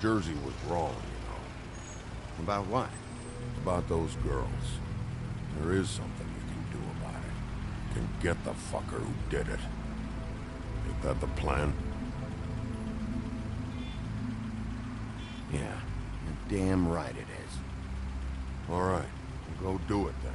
Jersey was wrong, you know. About what? About those girls. There is something you can do about it. You can get the fucker who did it. Ain't that the plan? Yeah, you're damn right it is. All right, we'll go do it then.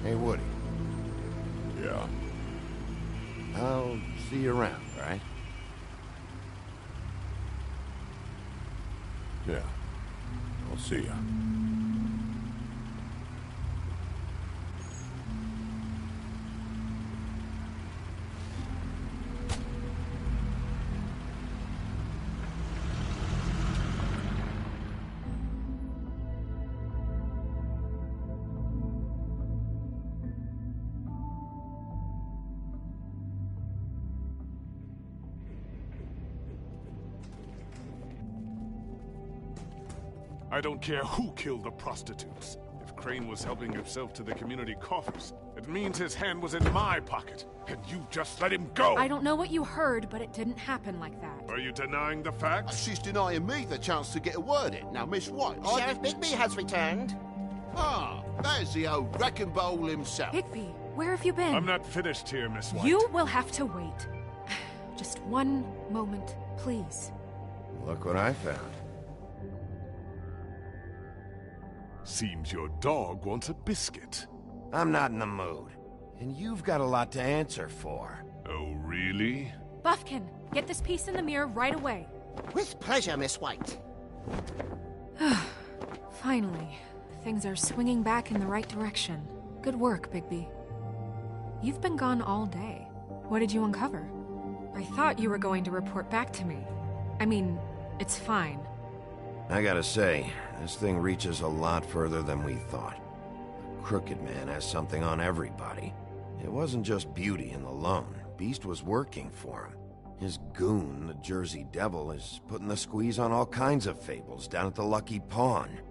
Hey, Woody. Yeah. I'll see you around, all right? Yeah. I'll see ya. I don't care who killed the prostitutes. If Crane was helping himself to the community coffers, it means his hand was in my pocket, and you just let him go! I don't know what you heard, but it didn't happen like that. Are you denying the facts? She's denying me the chance to get a word in. Now, Miss White, Sheriff Bigby has returned. Ah, there's the old wrecking bowl himself. Bigby, where have you been? I'm not finished here, Miss White. You will have to wait. Just one moment, please. Look what I found. Seems your dog wants a biscuit. I'm not in the mood. And you've got a lot to answer for. Oh, really? Buffkin, get this piece in the mirror right away. With pleasure, Miss White. Finally, things are swinging back in the right direction. Good work, Bigby. You've been gone all day. What did you uncover? I thought you were going to report back to me. I mean, it's fine. I gotta say, this thing reaches a lot further than we thought. The Crooked Man has something on everybody. It wasn't just Beauty and the Lone. Beast was working for him. His goon, the Jersey Devil, is putting the squeeze on all kinds of Fables down at the Lucky Pawn.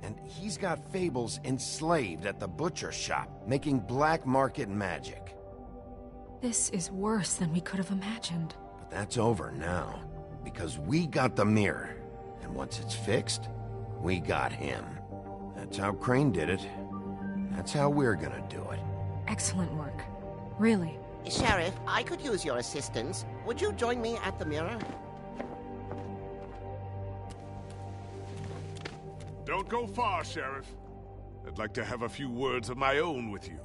And he's got Fables enslaved at the butcher shop, making black market magic. This is worse than we could have imagined. But that's over now, because we got the mirror. And once it's fixed, we got him. That's how Crane did it. That's how we're gonna do it. Excellent work. Really. Sheriff, I could use your assistance. Would you join me at the mirror? Don't go far, Sheriff. I'd like to have a few words of my own with you.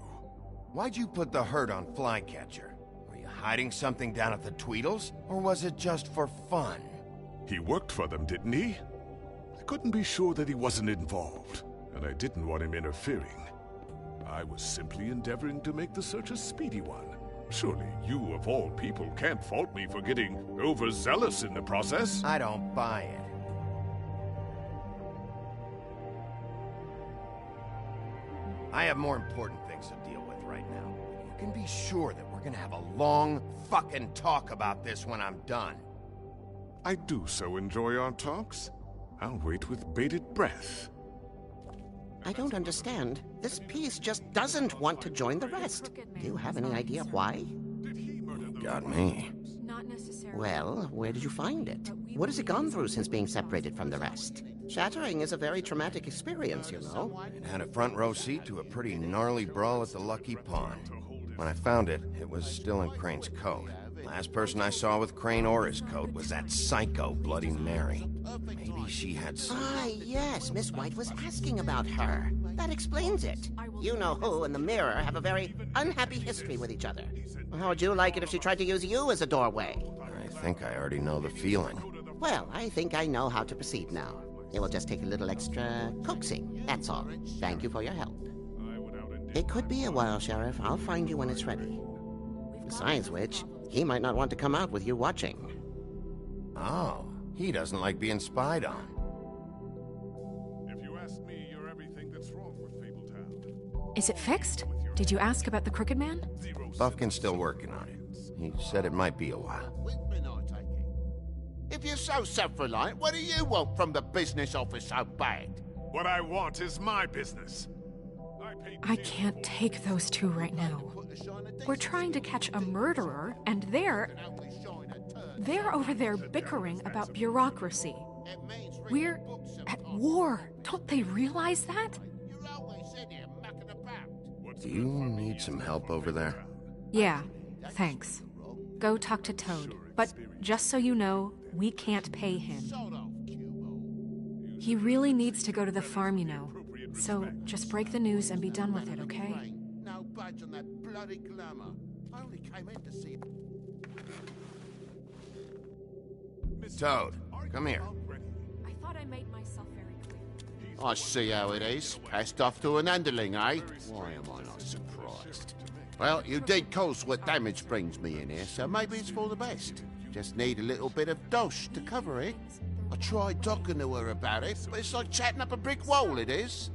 Why'd you put the hurt on Flycatcher? Were you hiding something down at the Tweedles? Or was it just for fun? He worked for them, didn't he? I couldn't be sure that he wasn't involved, and I didn't want him interfering. I was simply endeavoring to make the search a speedy one. Surely you, of all people, can't fault me for getting overzealous in the process. I don't buy it. I have more important things to deal with right now. You can be sure that we're gonna have a long fucking talk about this when I'm done. I do so enjoy our talks. I'll wait with bated breath. I don't understand. This piece just doesn't want to join the rest. Do you have any idea why? Got me. Not necessarily. Well, where did you find it? What has it gone through since being separated from the rest? Shattering is a very traumatic experience, you know. It had a front row seat to a pretty gnarly brawl at the Lucky Pawn. When I found it, it was still in Crane's coat. Last person I saw with Crane or his coat was that psycho Bloody Mary. Maybe she had some... Ah, yes, Miss White was asking about her. That explains it. You know who and the mirror have a very unhappy history with each other. How would you like it if she tried to use you as a doorway? I think I already know the feeling. Well, I think I know how to proceed now. It will just take a little extra coaxing, that's all. Thank you for your help. It could be a while, Sheriff. I'll find you when it's ready. Besides which, he might not want to come out with you watching. Oh, he doesn't like being spied on. If you ask me, you're everything that's wrong with Fabletown. Is it fixed? Did you ask about the Crooked Man? Buffkin's still working on it. He said it might be a while. If you're so self-reliant, what do you want from the business office so bad? What I want is my business. I can't take those two right now. We're trying to catch a murderer, and they're over there bickering about bureaucracy. We're at war. Don't they realize that? Do you need some help over there? Yeah, thanks. Go talk to Toad. But just so you know, we can't pay him. He really needs to go to the farm, you know. So just break the news and be done with it, okay? No budge on that bloody glamour. I only came in to see. Toad, come here. I thought I made myself very clear. I see how it is. Passed off to an underling, eh? Why am I not surprised? Well, you did cause what damage brings me in here, so maybe it's for the best. Just need a little bit of dosh to cover it. I tried talking to her about it, but it's like chatting up a brick wall, it is.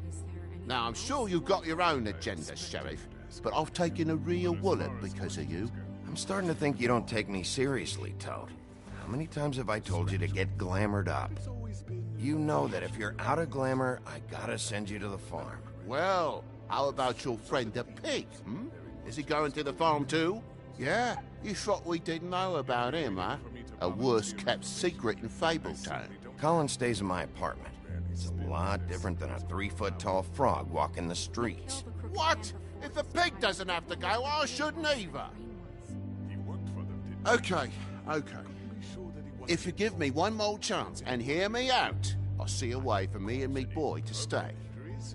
Now, I'm sure you've got your own agenda, Sheriff, but I've taken a real wallop because of you. I'm starting to think you don't take me seriously, Toad. How many times have I told you to get glamored up? You know that if you're out of glamour, I gotta send you to the farm. Well, how about your friend the pig, hmm? Is he going to the farm too? Yeah? You thought we didn't know about him, huh? A worse-kept secret in Fabletown. Colin stays in my apartment. It's a lot different than a 3-foot-tall frog walking the streets. What? If the pig doesn't have to go, I shouldn't either. Okay. If you give me one more chance and hear me out, I'll see a way for me and me boy to stay.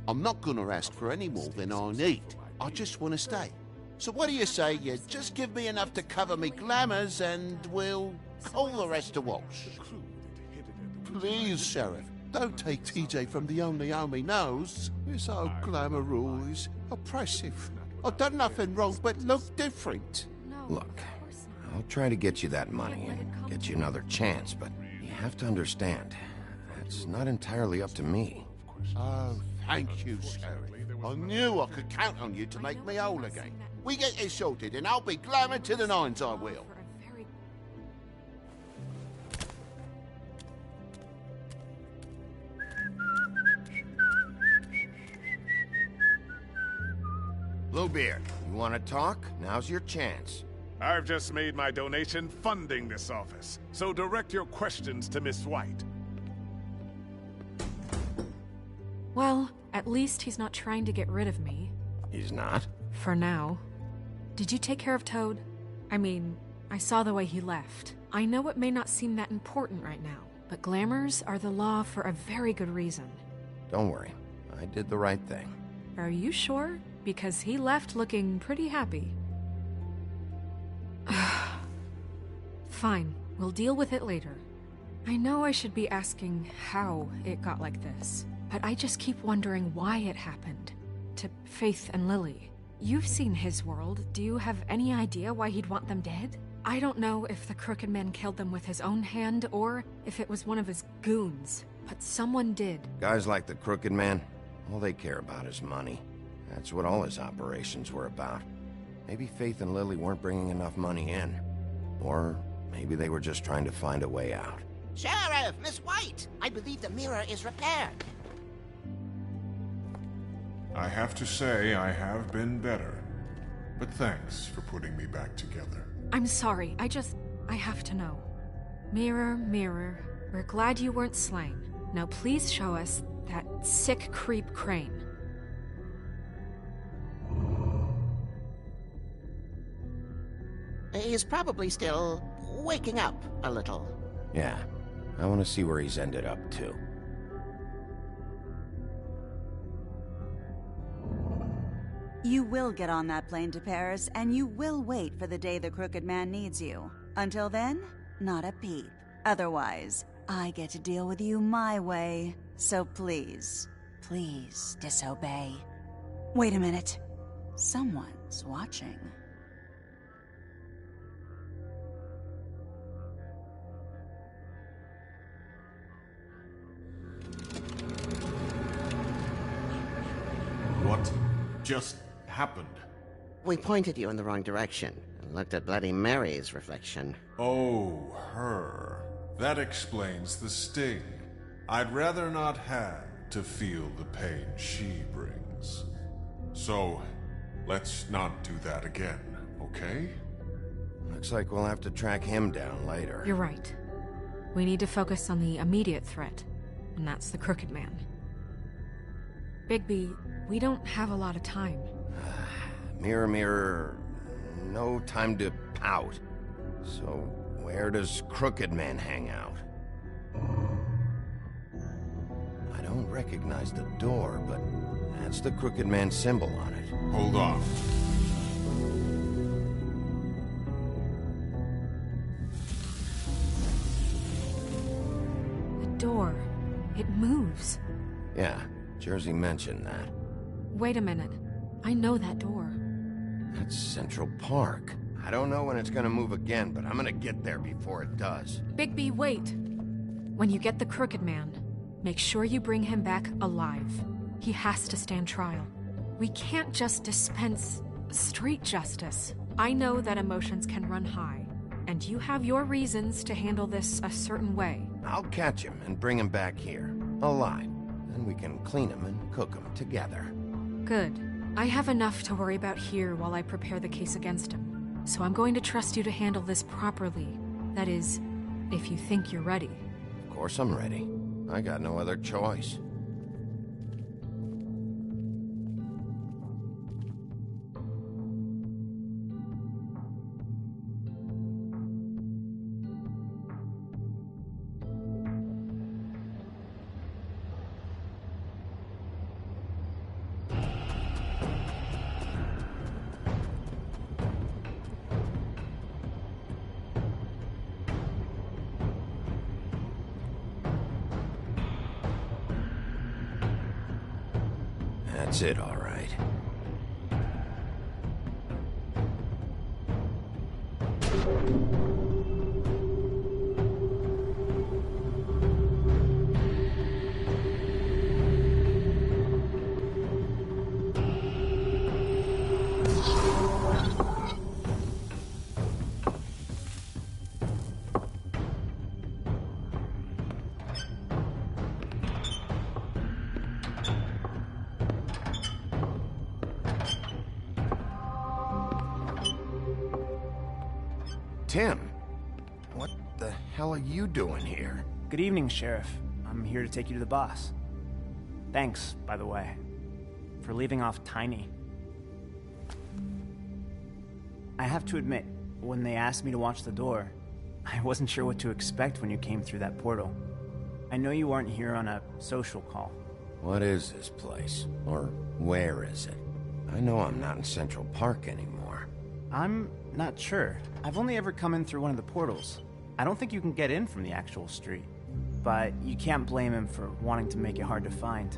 I'm not gonna ask for any more than I need. I just want to stay. So what do you say you just give me enough to cover me glamours and we'll call the rest a wash? Please, Sheriff, don't take TJ from the only home he knows. This old glamour rule is oppressive. I've done nothing wrong but look different. Look, I'll try to get you that money and get you another chance, but you have to understand, that's not entirely up to me. Oh, thank you, Sheriff. I knew I could count on you to make me whole again. We get this sorted and I'll be glamour to the nines, I will. Bluebeard, you want to talk? Now's your chance. I've just made my donation funding this office, so direct your questions to Miss White. Well, at least he's not trying to get rid of me. He's not? For now. Did you take care of Toad? I mean, I saw the way he left. I know it may not seem that important right now, but glamours are the law for a very good reason. Don't worry. I did the right thing. Are you sure? Because he left looking pretty happy. Fine, we'll deal with it later. I know I should be asking how it got like this, but I just keep wondering why it happened. To Faith and Lily. You've seen his world. Do you have any idea why he'd want them dead? I don't know if the Crooked Man killed them with his own hand or if it was one of his goons, but someone did. Guys like the Crooked Man, all they care about is money. That's what all his operations were about. Maybe Faith and Lily weren't bringing enough money in. Or maybe they were just trying to find a way out. Sheriff, Miss White, I believe the mirror is repaired. I have to say I have been better. But thanks for putting me back together. I'm sorry, I have to know. Mirror, mirror, we're glad you weren't slain. Now please show us that sick creep Crane. He's probably still waking up a little. Yeah, I want to see where he's ended up, too. You will get on that plane to Paris, and you will wait for the day the Crooked Man needs you. Until then, not a peep. Otherwise, I get to deal with you my way. So please, please disobey. Wait a minute. Someone's watching. What just happened? We pointed you in the wrong direction and looked at Bloody Mary's reflection. Oh, her. That explains the sting. I'd rather not have to feel the pain she brings. So, let's not do that again, okay? Looks like we'll have to track him down later. You're right. We need to focus on the immediate threat, and that's the Crooked Man. Bigby, we don't have a lot of time. Mirror, mirror, no time to pout. So, where does Crooked Man hang out? I don't recognize the door, but that's the Crooked Man symbol on it. Hold on. The door. It moves. Yeah, Jersey mentioned that. Wait a minute. I know that door. That's Central Park. I don't know when it's gonna move again, but I'm gonna get there before it does. Bigby, wait! When you get the Crooked Man, make sure you bring him back alive. He has to stand trial. We can't just dispense street justice. I know that emotions can run high, and you have your reasons to handle this a certain way. I'll catch him and bring him back here, alive. Then we can clean him and cook him together. Good. I have enough to worry about here while I prepare the case against him. So I'm going to trust you to handle this properly. That is, if you think you're ready. Of course I'm ready. I got no other choice. That's it, all right. Tim, what the hell are you doing here? Good evening, Sheriff. I'm here to take you to the boss. Thanks, by the way, for leaving off Tiny. I have to admit, when they asked me to watch the door, I wasn't sure what to expect when you came through that portal. I know you weren't here on a social call. What is this place? Or where is it? I know I'm not in Central Park anymore. I'm not sure. I've only ever come in through one of the portals. I don't think you can get in from the actual street. But you can't blame him for wanting to make it hard to find.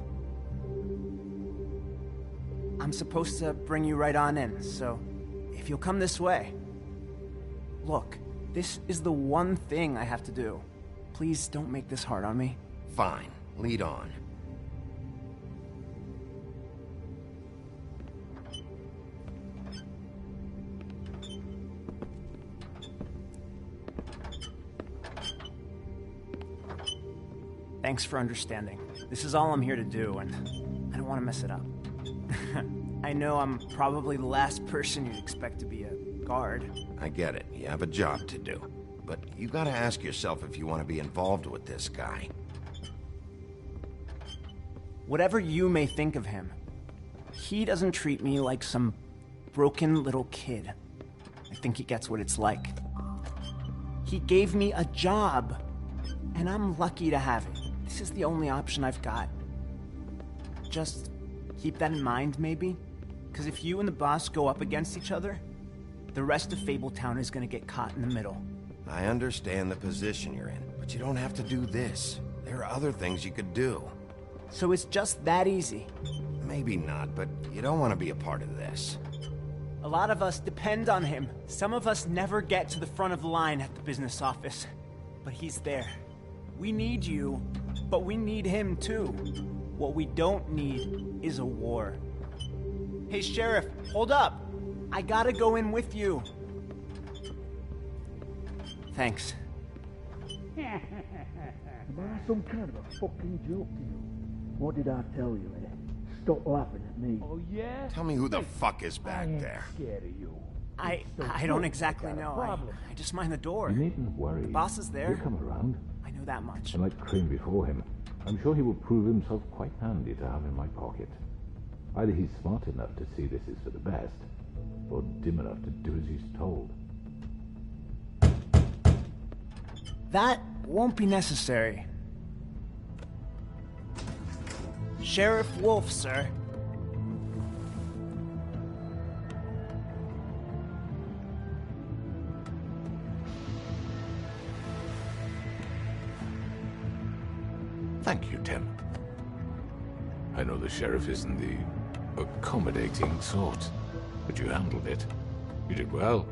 I'm supposed to bring you right on in, so if you'll come this way. Look, this is the one thing I have to do. Please don't make this hard on me. Fine, lead on. Thanks for understanding. This is all I'm here to do, and I don't want to mess it up. I know I'm probably the last person you'd expect to be a guard. I get it. You have a job to do. But you gotta ask yourself if you want to be involved with this guy. Whatever you may think of him, he doesn't treat me like some broken little kid. I think he gets what it's like. He gave me a job, and I'm lucky to have it. This is the only option I've got. Just keep that in mind, maybe? Because if you and the boss go up against each other, the rest of Fabletown is gonna get caught in the middle. I understand the position you're in, but you don't have to do this. There are other things you could do. So it's just that easy. Maybe not, but you don't want to be a part of this. A lot of us depend on him. Some of us never get to the front of the line at the business office. But he's there. We need you, but we need him too. What we don't need is a war. Hey, Sheriff, hold up. I gotta go in with you. Thanks. Am I some kind of a fucking joke to you? What did I tell you, eh? Stop laughing at me. Oh, yeah? Tell me who the fuck is back there. Scared of you. I don't exactly know. I just mind the door. You needn't worry. The boss is there. He'll come around. I know that much. And like Crane before him, I'm sure he will prove himself quite handy to have in my pocket. Either he's smart enough to see this is for the best, or dim enough to do as he's told. That won't be necessary. Sheriff Wolf, sir. Thank you, Tim. I know the sheriff isn't the accommodating sort, but you handled it. You did well.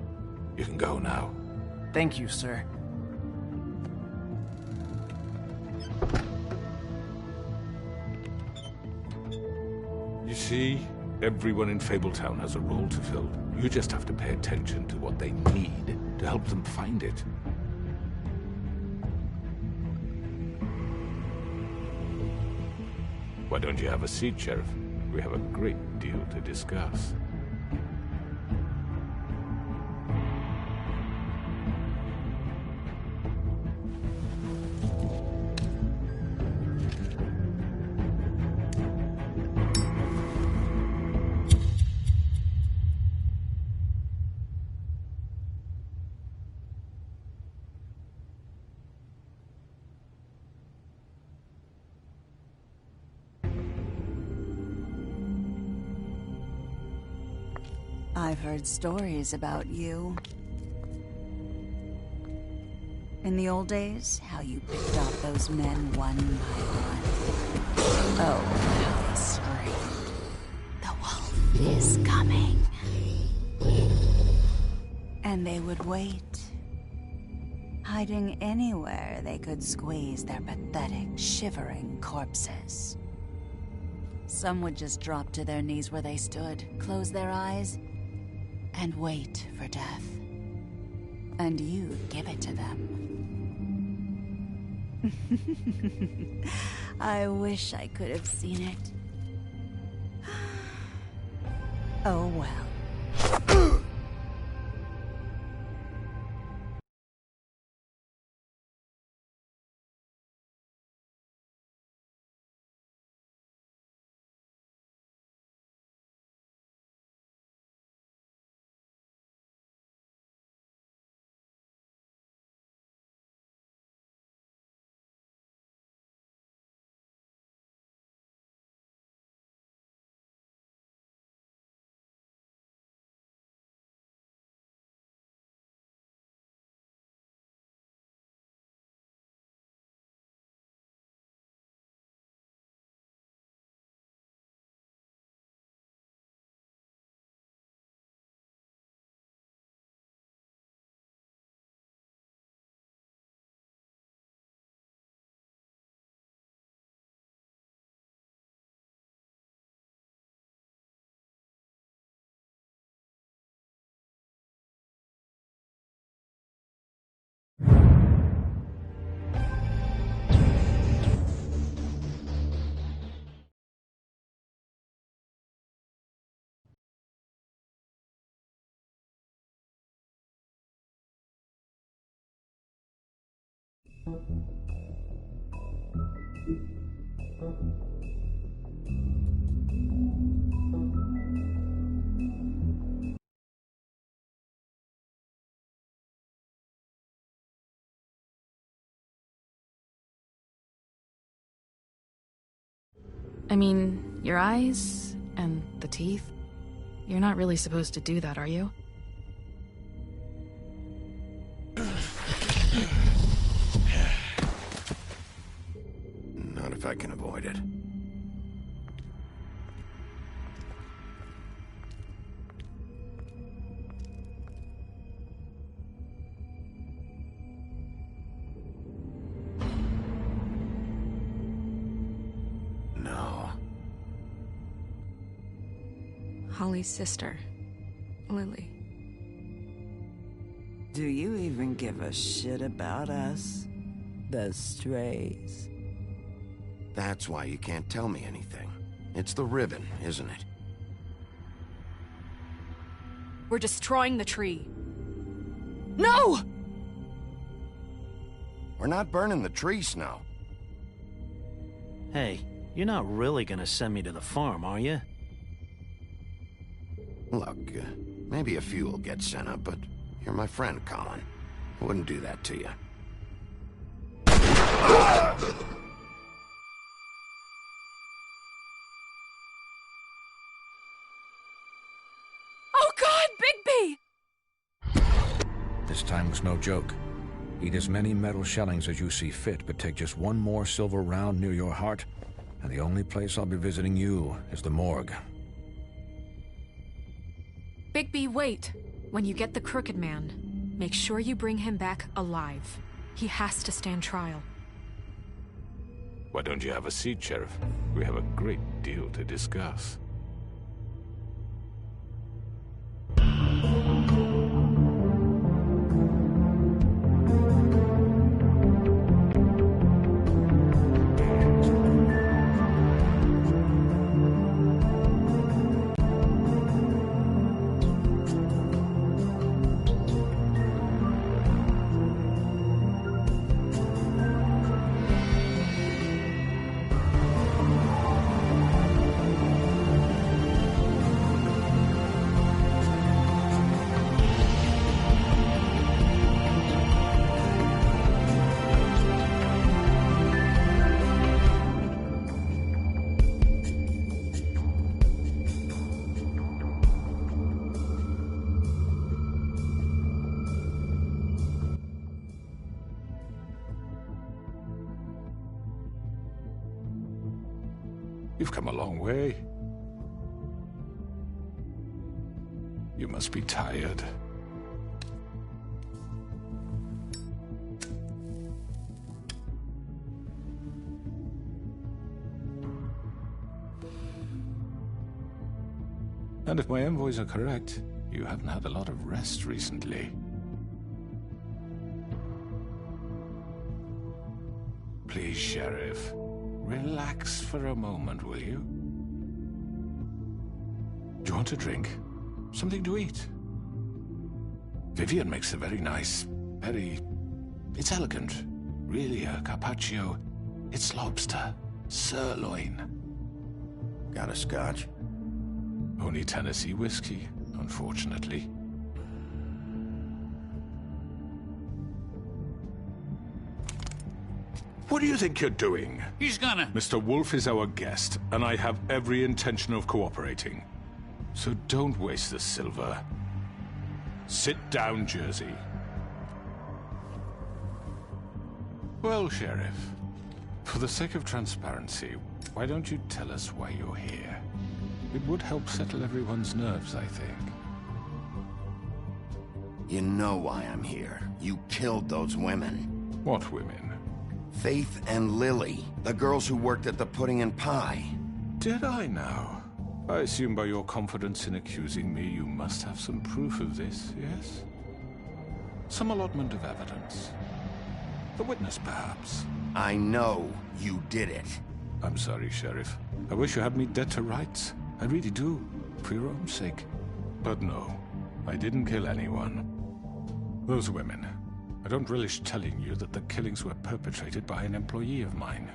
You can go now. Thank you, sir. You see, everyone in Fabletown has a role to fill. You just have to pay attention to what they need to help them find it. Why don't you have a seat, Sheriff? We have a great deal to discuss. I've heard stories about you. In the old days, how you picked off those men one by one. Oh, how they screamed. The wolf is coming. And they would wait, hiding anywhere they could squeeze their pathetic, shivering corpses. Some would just drop to their knees where they stood, close their eyes, and wait for death. And you'd give it to them. I wish I could have seen it. Oh well. I mean, your eyes and the teeth. You're not really supposed to do that, are you? Not if I can avoid it. No. Holly's sister, Lily. Do you even give a shit about us? The strays. That's why you can't tell me anything. It's the ribbon, isn't it? We're destroying the tree. No! We're not burning the tree, Snow. Hey, you're not really gonna send me to the farm, are you? Look, maybe a few will get sent up, but you're my friend, Colin. I wouldn't do that to you. Oh God, Bigby! This time was no joke. Eat as many metal shellings as you see fit, but take just one more silver round near your heart, and the only place I'll be visiting you is the morgue. Bigby, wait. When you get the Crooked Man, make sure you bring him back alive. He has to stand trial. Why don't you have a seat, Sheriff? We have a great deal to discuss. You've come a long way. You must be tired. And if my envoys are correct, you haven't had a lot of rest recently. Please, Sheriff. Relax for a moment, will you? Do you want a drink? Something to eat? Vivian makes a very nice, it's elegant. Really, a carpaccio. It's lobster. Sirloin. Got a scotch? Only Tennessee whiskey, unfortunately. What do you think you're doing? He's gonna... Mr. Wolf is our guest, and I have every intention of cooperating. So don't waste the silver. Sit down, Jersey. Well, Sheriff, for the sake of transparency, why don't you tell us why you're here? It would help settle everyone's nerves, I think. You know why I'm here. You killed those women. What women? Faith and Lily, the girls who worked at the Pudding and Pie. Did I now? I assume by your confidence in accusing me, you must have some proof of this, yes? Some allotment of evidence. A witness, perhaps? I know you did it. I'm sorry, Sheriff. I wish you had me dead to rights. I really do, for your own sake. But no, I didn't kill anyone. Those women. I don't relish telling you that the killings were perpetrated by an employee of mine.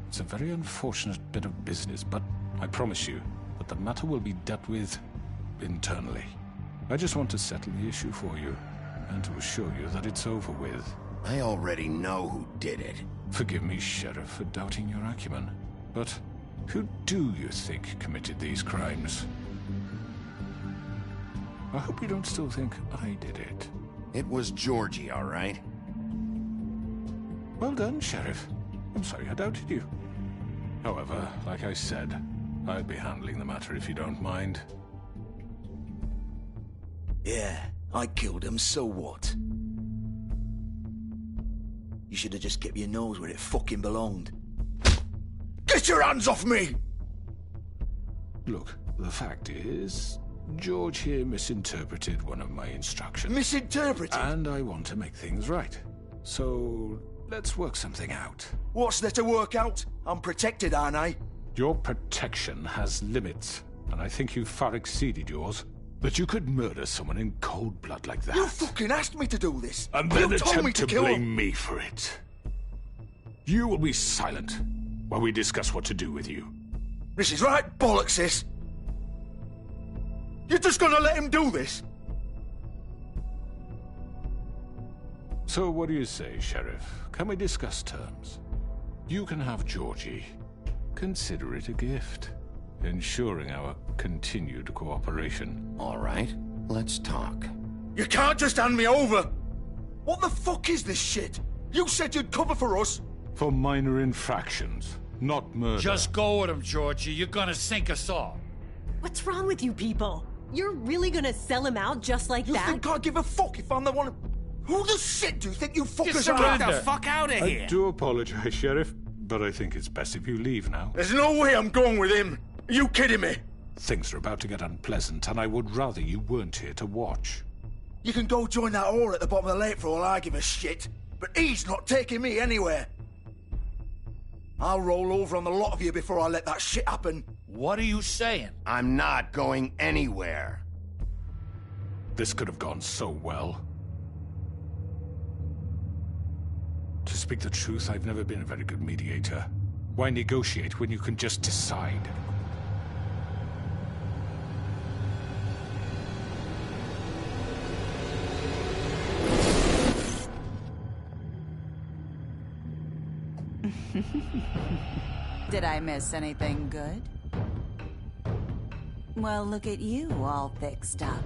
It's a very unfortunate bit of business, but I promise you that the matter will be dealt with internally. I just want to settle the issue for you, and to assure you that it's over with. I already know who did it. Forgive me, Sheriff, for doubting your acumen, but who do you think committed these crimes? I hope you don't still think I did it. It was Georgie, all right? Well done, Sheriff. I'm sorry I doubted you. However, like I said, I'll be handling the matter if you don't mind. Yeah, I killed him, so what? You should have just kept your nose where it fucking belonged. Get your hands off me! Look, the fact is, George here misinterpreted one of my instructions. Misinterpreted? And I want to make things right. So, Let's work something out. What's there to work out? I'm protected, aren't I? Your protection has limits, and I think you've far exceeded yours. That you could murder someone in cold blood like that. You fucking asked me to do this. And then you told me attempt to to kill blame him. me for it. You will be silent while we discuss what to do with you. This is right bollocks, this. You're just gonna let him do this? So what do you say, Sheriff? Can we discuss terms? You can have Georgie. Consider it a gift, ensuring our continued cooperation. All right, let's talk. You can't just hand me over. What the fuck is this shit? You said you'd cover for us. For minor infractions, not murder. Just go with him, Georgie. You're gonna sink us all. What's wrong with you people? You're really gonna sell him out just like that? You think I give a fuck if I'm the one... Who the shit do you think you fuckers are? Get the fuck out of here! I do apologize, Sheriff, but I think it's best if you leave now. There's no way I'm going with him. Are you kidding me? Things are about to get unpleasant, and I would rather you weren't here to watch. You can go join that whore at the bottom of the lake for all I give a shit. But he's not taking me anywhere. I'll roll over on the lot of you before I let that shit happen. What are you saying? I'm not going anywhere. This could have gone so well. To speak the truth, I've never been a very good mediator. Why negotiate when you can just decide? Did I miss anything good? Well, look at you, all fixed up.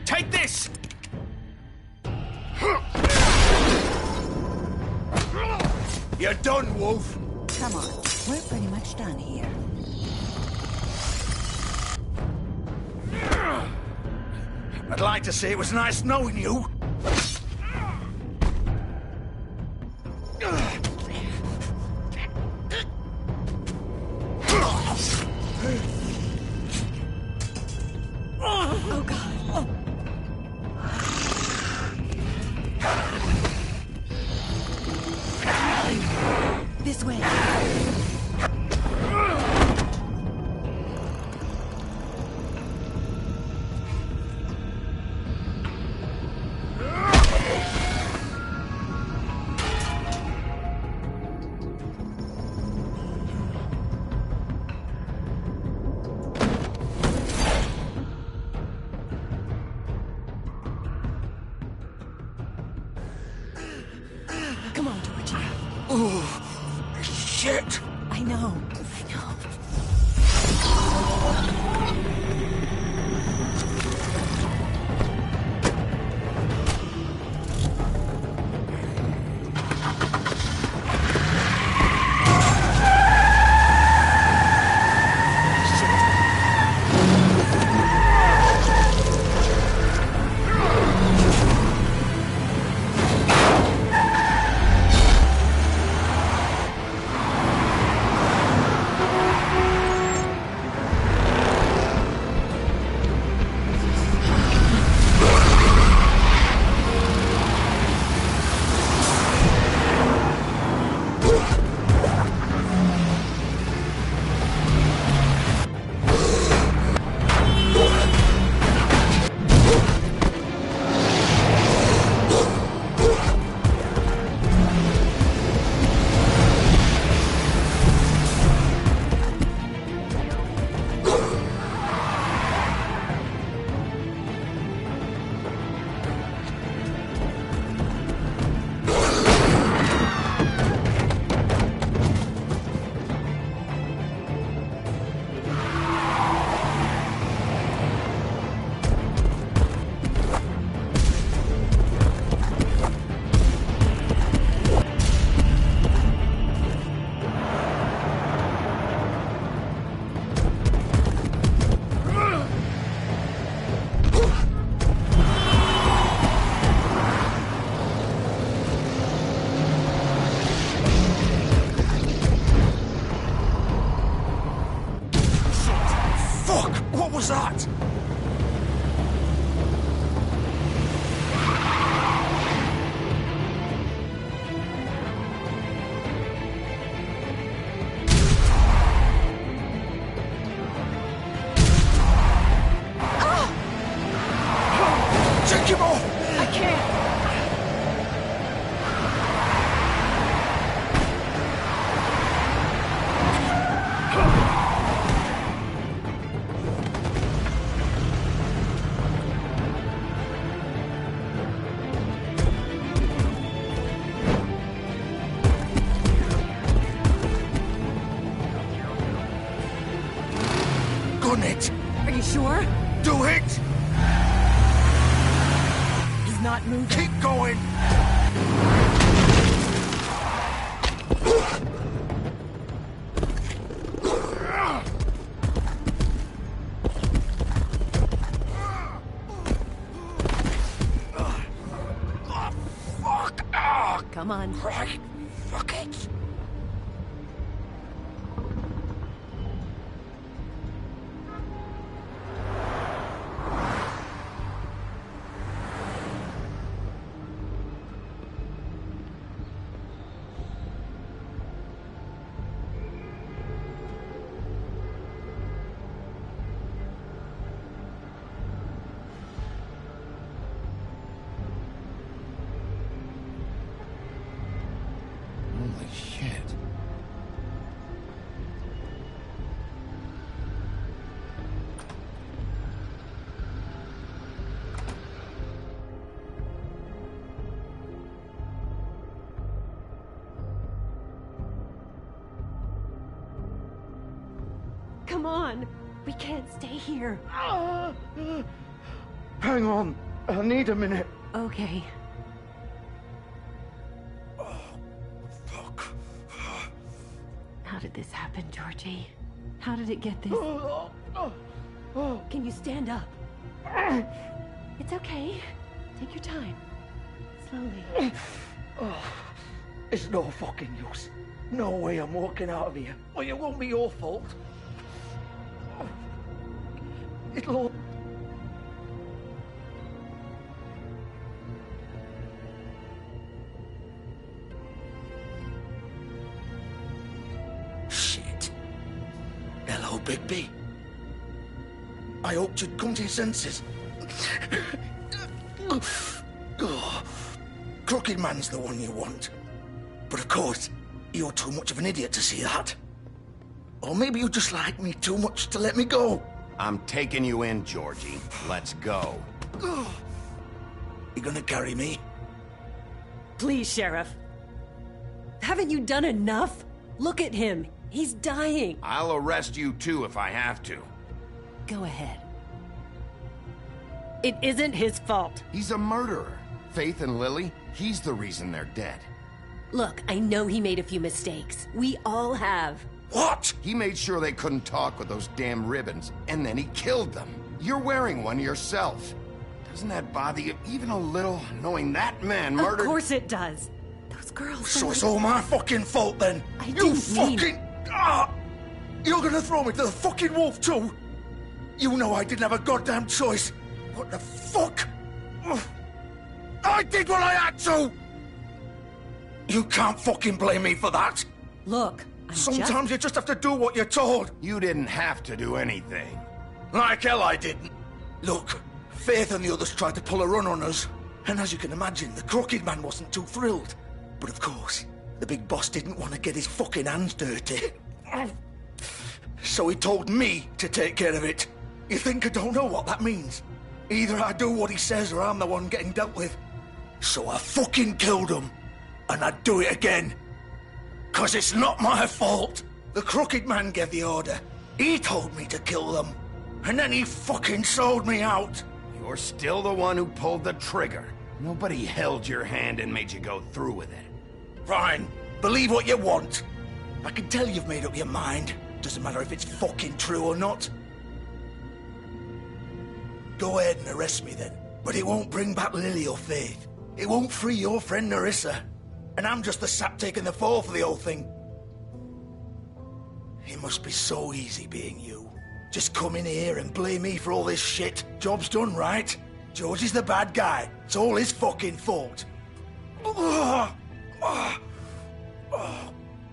Take this! You're done, Wolf. Come on, we're pretty much done here. I'd like to say it was nice knowing you. Oh, God. This way. Fuck! What was that? Take him off! I can't. Gun it! Are you sure? Do it! He's not moving. Keep going! Come on. Right. Fuck it. Holy shit. Come on. We can't stay here. Hang on. I need a minute. Okay. How did this happen, Georgie? How did it get this? Can you stand up? It's okay. Take your time. Slowly. It's no fucking use. No way I'm walking out of here. Well, it won't be your fault. It'll all... Shit. Hello, Bigby. I hoped you'd come to your senses. Crooked Man's the one you want. But of course, you're too much of an idiot to see that. Or maybe you just like me too much to let me go. I'm taking you in, Georgie. Let's go. You gonna carry me? Please, Sheriff. Haven't you done enough? Look at him. He's dying. I'll arrest you too if I have to. Go ahead. It isn't his fault. He's a murderer. Faith and Lily, he's the reason they're dead. Look, I know he made a few mistakes. We all have. What? He made sure they couldn't talk with those damn ribbons, and then he killed them. You're wearing one yourself. Doesn't that bother you even a little, knowing that man murdered... Of course it does. Those girls... So it's all my fucking fault then? You fucking... You're gonna throw me to the fucking wolf too? You know I didn't have a goddamn choice. What the fuck? I did what I had to! You can't fucking blame me for that. Look, sometimes you just have to do what you're told. You didn't have to do anything. Like hell I didn't. Look, Faith and the others tried to pull a run on us. And as you can imagine, the Crooked Man wasn't too thrilled. But of course, the big boss didn't want to get his fucking hands dirty. So he told me to take care of it. You think I don't know what that means? Either I do what he says or I'm the one getting dealt with. So I fucking killed him. And I'd do it again. 'Cause it's not my fault. The Crooked Man gave the order. He told me to kill them. And then he fucking sold me out. You're still the one who pulled the trigger. Nobody held your hand and made you go through with it. Fine. Believe what you want. I can tell you've made up your mind. Doesn't matter if it's fucking true or not. Go ahead and arrest me then. But it won't bring back Lily or Faith. It won't free your friend Nerissa. And I'm just the sap taking the fall for the whole thing. It must be so easy being you. Just come in here and blame me for all this shit. Job's done, right? George is the bad guy. It's all his fucking fault. But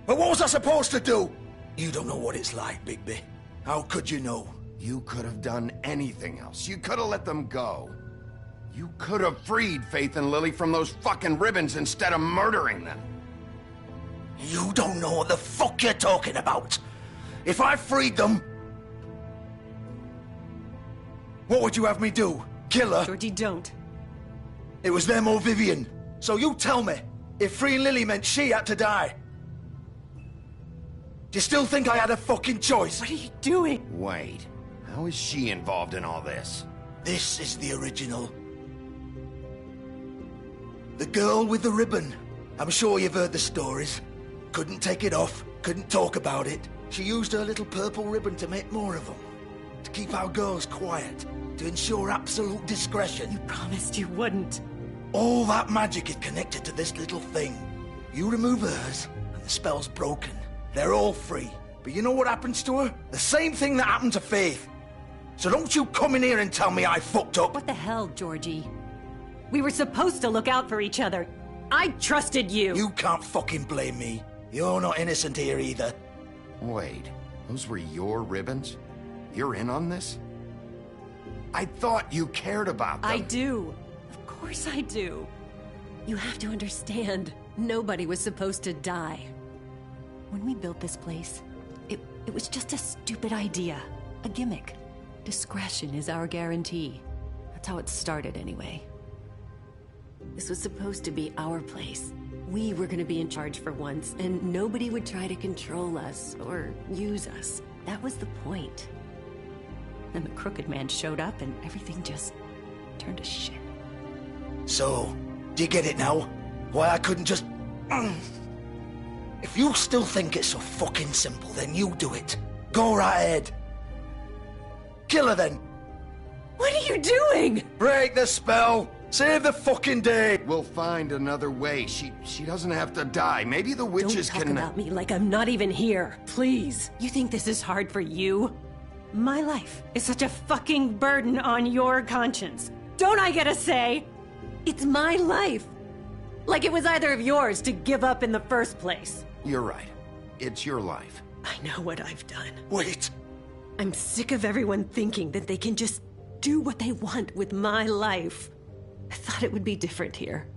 what was I supposed to do? You don't know what it's like, Bigby. How could you know? You could have done anything else. You could have let them go. You could have freed Faith and Lily from those fucking ribbons instead of murdering them. You don't know what the fuck you're talking about. If I freed them... What would you have me do? Kill her? Georgie, don't. It was them or Vivian. So you tell me, if freeing Lily meant she had to die, do you still think I had a fucking choice? What are you doing? Wait, how is she involved in all this? This is the original. The girl with the ribbon. I'm sure you've heard the stories. Couldn't take it off, couldn't talk about it. She used her little purple ribbon to make more of them. To keep our girls quiet. To ensure absolute discretion. You promised you wouldn't. All that magic is connected to this little thing. You remove hers, and the spell's broken. They're all free. But you know what happens to her? The same thing that happened to Faith. So don't you come in here and tell me I fucked up. What the hell, Georgie? We were supposed to look out for each other. I trusted you. You can't fucking blame me. You're not innocent here either. Wait, those were your ribbons? You're in on this? I thought you cared about them. I do. Of course I do. You have to understand, nobody was supposed to die. When we built this place, it was just a stupid idea. A gimmick. Discretion is our guarantee. That's how it started anyway. This was supposed to be our place. We were gonna be in charge for once, and nobody would try to control us or use us. That was the point. Then the Crooked Man showed up and everything just turned to shit. So, do you get it now? Why I couldn't just... If you still think it's so fucking simple, then you do it. Go right ahead. Kill her then. What are you doing? Break the spell. Save the fucking day. We'll find another way. She doesn't have to die. Maybe the witches Don't talk about me like I'm not even here. Please. You think this is hard for you? My life is such a fucking burden on your conscience. Don't I get a say? It's my life. Like it was either of yours to give up in the first place. You're right. It's your life. I know what I've done. Wait. I'm sick of everyone thinking that they can just do what they want with my life. I thought it would be different here.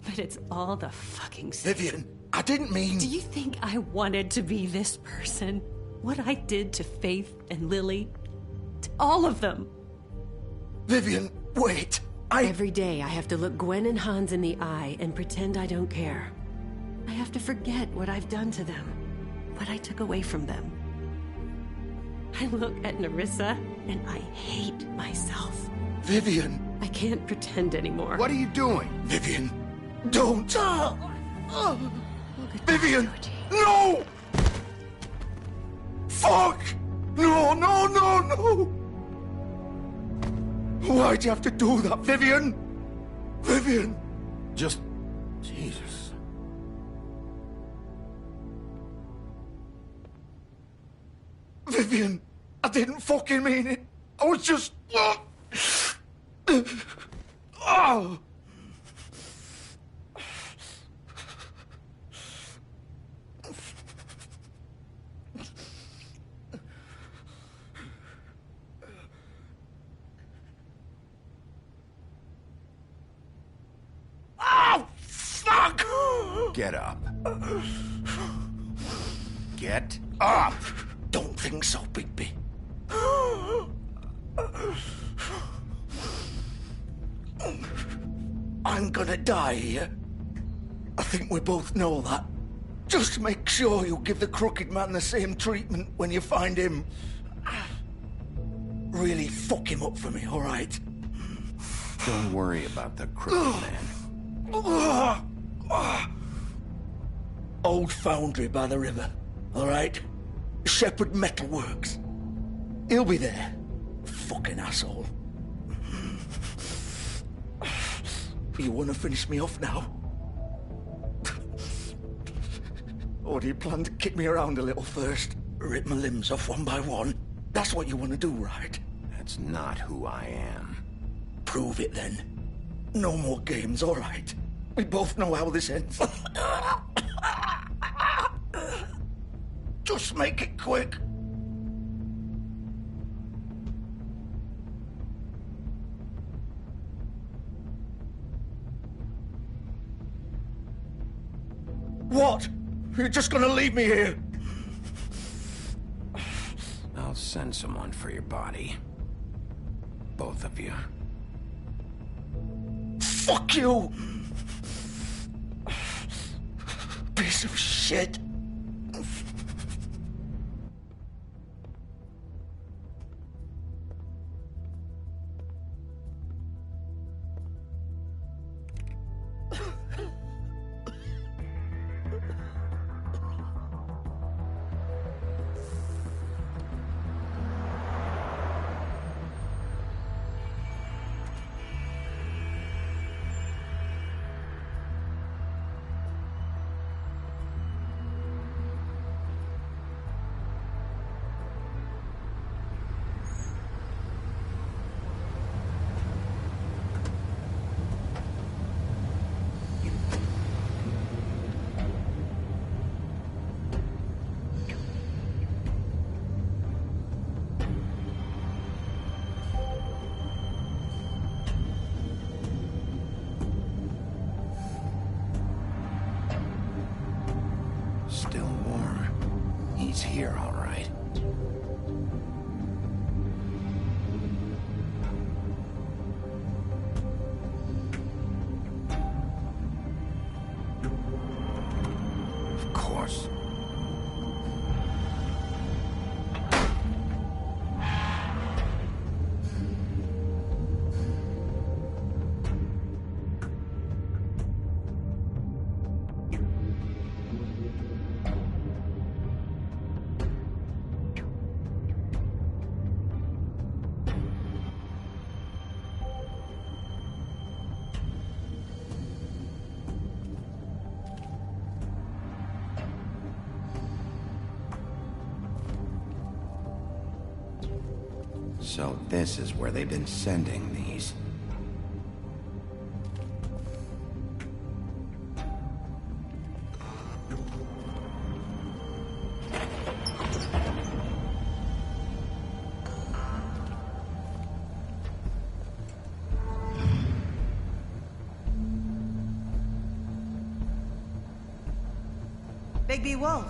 But it's all the fucking same. Vivian, I didn't mean... Do you think I wanted to be this person? What I did to Faith and Lily? To all of them? Vivian, wait. Every day I have to look Gwen and Hans in the eye and pretend I don't care. I have to forget what I've done to them. What I took away from them. I look at Nerissa and I hate myself. Vivian. I can't pretend anymore. What are you doing? Vivian, don't. Vivian, no! Fuck! No, no, no, no! Why'd you have to do that, Vivian? Vivian! Just... Jesus. Vivian, I didn't fucking mean it. I was just... Oh! Oh, fuck! Get up. Get up! Don't think so, Bigby. I'm gonna die here. I think we both know that. Just make sure you give the Crooked Man the same treatment when you find him. Really fuck him up for me, all right? Don't worry about the Crooked Man. Old foundry by the river, all right? Shepherd Metalworks. He'll be there. Fucking asshole. You want to finish me off now? Or do you plan to kick me around a little first? Rip my limbs off one by one? That's what you want to do, right? That's not who I am. Prove it, then. No more games, all right? We both know how this ends. Just make it quick. What? You're just gonna leave me here? I'll send someone for your body. Both of you. Fuck you! Piece of shit. Still warm. He's here, all right. Of course. So this is where they've been sending these. Bigby Wolf.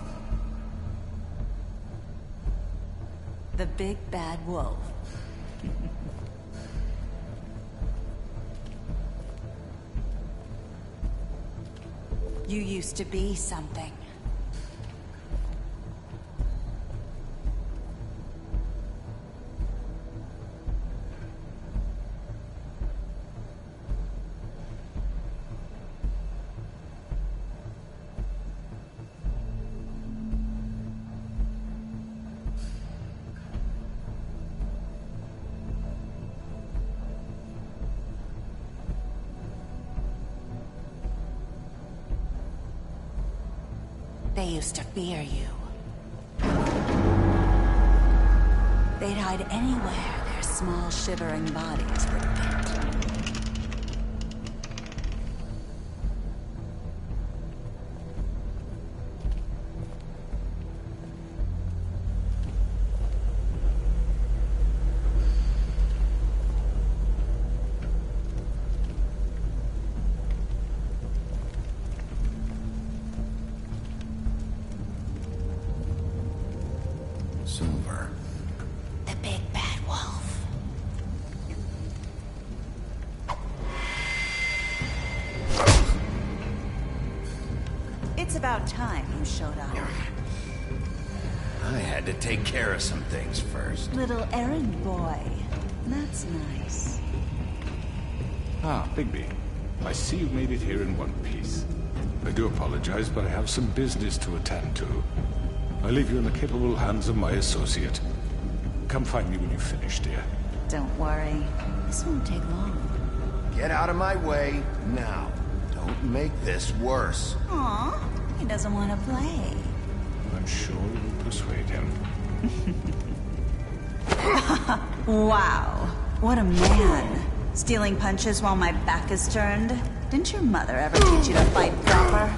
The big bad wolf. You used to be something. They used to fear you. They'd hide anywhere their small, shivering bodies would fit. Silver. The big bad wolf. It's about time you showed up. I had to take care of some things first. Little errand boy. That's nice. Ah, Bigby. I see you made it here in one piece. I do apologize, but I have some business to attend to. I leave you in the capable hands of my associate. Come find me when you've finished, dear. Don't worry. This won't take long. Get out of my way now. Don't make this worse. Aw, he doesn't want to play. I'm sure you'll persuade him. Wow, what a man. Stealing punches while my back is turned? Didn't your mother ever teach you to fight proper?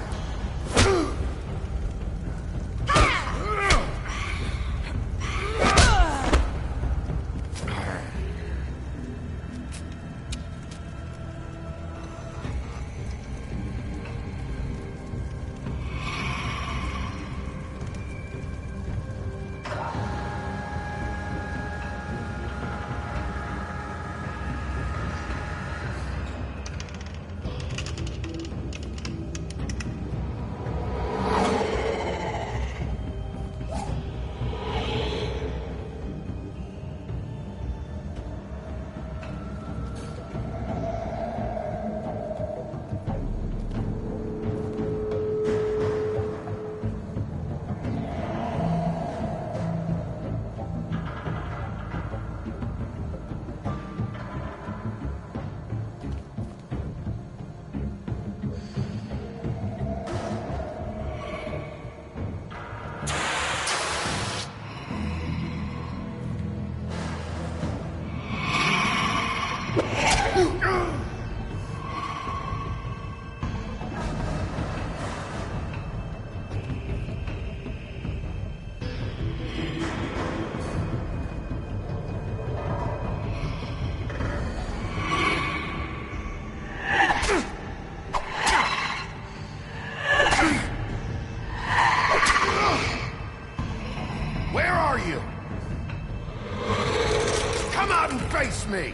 Where are you? Come out and face me!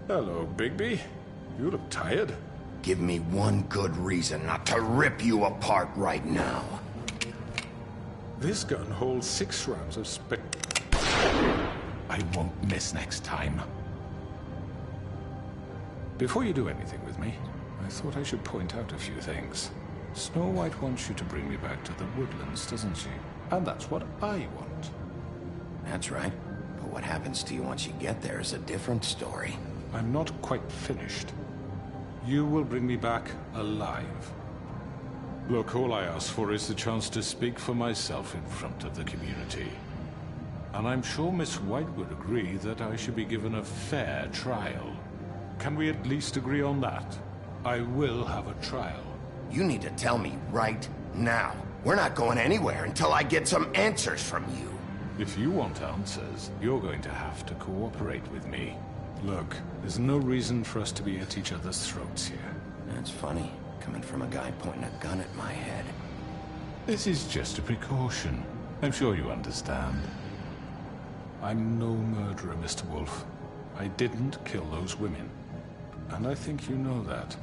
Hello, Bigby. You look tired. Give me one good reason not to rip you apart right now. This gun holds 6 rounds of spit. I won't miss next time. Before you do anything with me, I thought I should point out a few things. Snow White wants you to bring me back to the woodlands, doesn't she? And that's what I want. That's right. But what happens to you once you get there is a different story. I'm not quite finished. You will bring me back alive. Look, all I ask for is the chance to speak for myself in front of the community. And I'm sure Miss White would agree that I should be given a fair trial. Can we at least agree on that? I will have a trial. You need to tell me right now. We're not going anywhere until I get some answers from you. If you want answers, you're going to have to cooperate with me. Look, there's no reason for us to be at each other's throats here. That's funny, coming from a guy pointing a gun at my head. This is just a precaution. I'm sure you understand. I'm no murderer, Mr. Wolf. I didn't kill those women. And I think you know that.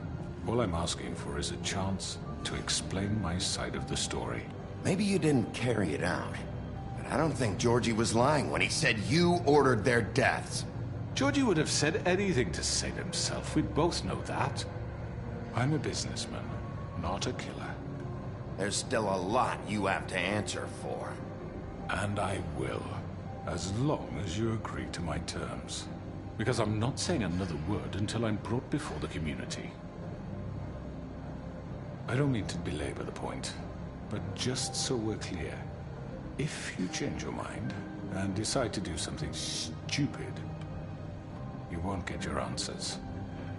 All I'm asking for is a chance to explain my side of the story. Maybe you didn't carry it out, but I don't think Georgie was lying when he said you ordered their deaths. Georgie would have said anything to save himself. We both know that. I'm a businessman, not a killer. There's still a lot you have to answer for. And I will, as long as you agree to my terms. Because I'm not saying another word until I'm brought before the community. I don't mean to belabor the point, but just so we're clear, if you change your mind and decide to do something stupid, you won't get your answers,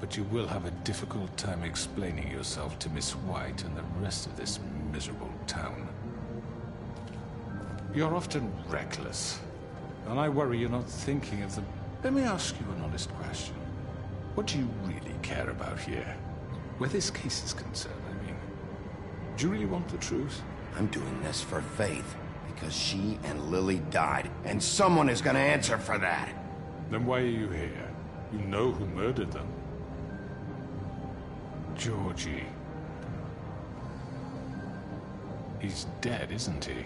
but you will have a difficult time explaining yourself to Miss White and the rest of this miserable town. You're often reckless, and I worry you're not thinking of the... Let me ask you an honest question. What do you really care about here? Where this case is concerned, I mean. Do you really want the truth? I'm doing this for Faith, because she and Lily died, and someone is gonna answer for that. Then why are you here? You know who murdered them. Georgie. He's dead, isn't he?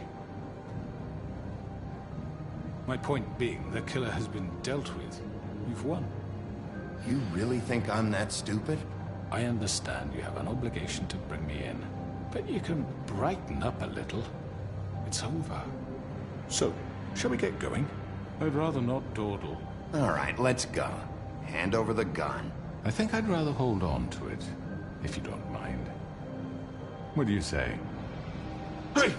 My point being, the killer has been dealt with. You've won. You really think I'm that stupid? I understand you have an obligation to bring me in, but you can brighten up a little. It's over. So, shall we get going? I'd rather not dawdle. All right, let's go. Hand over the gun. I think I'd rather hold on to it, if you don't mind. What do you say? Hey!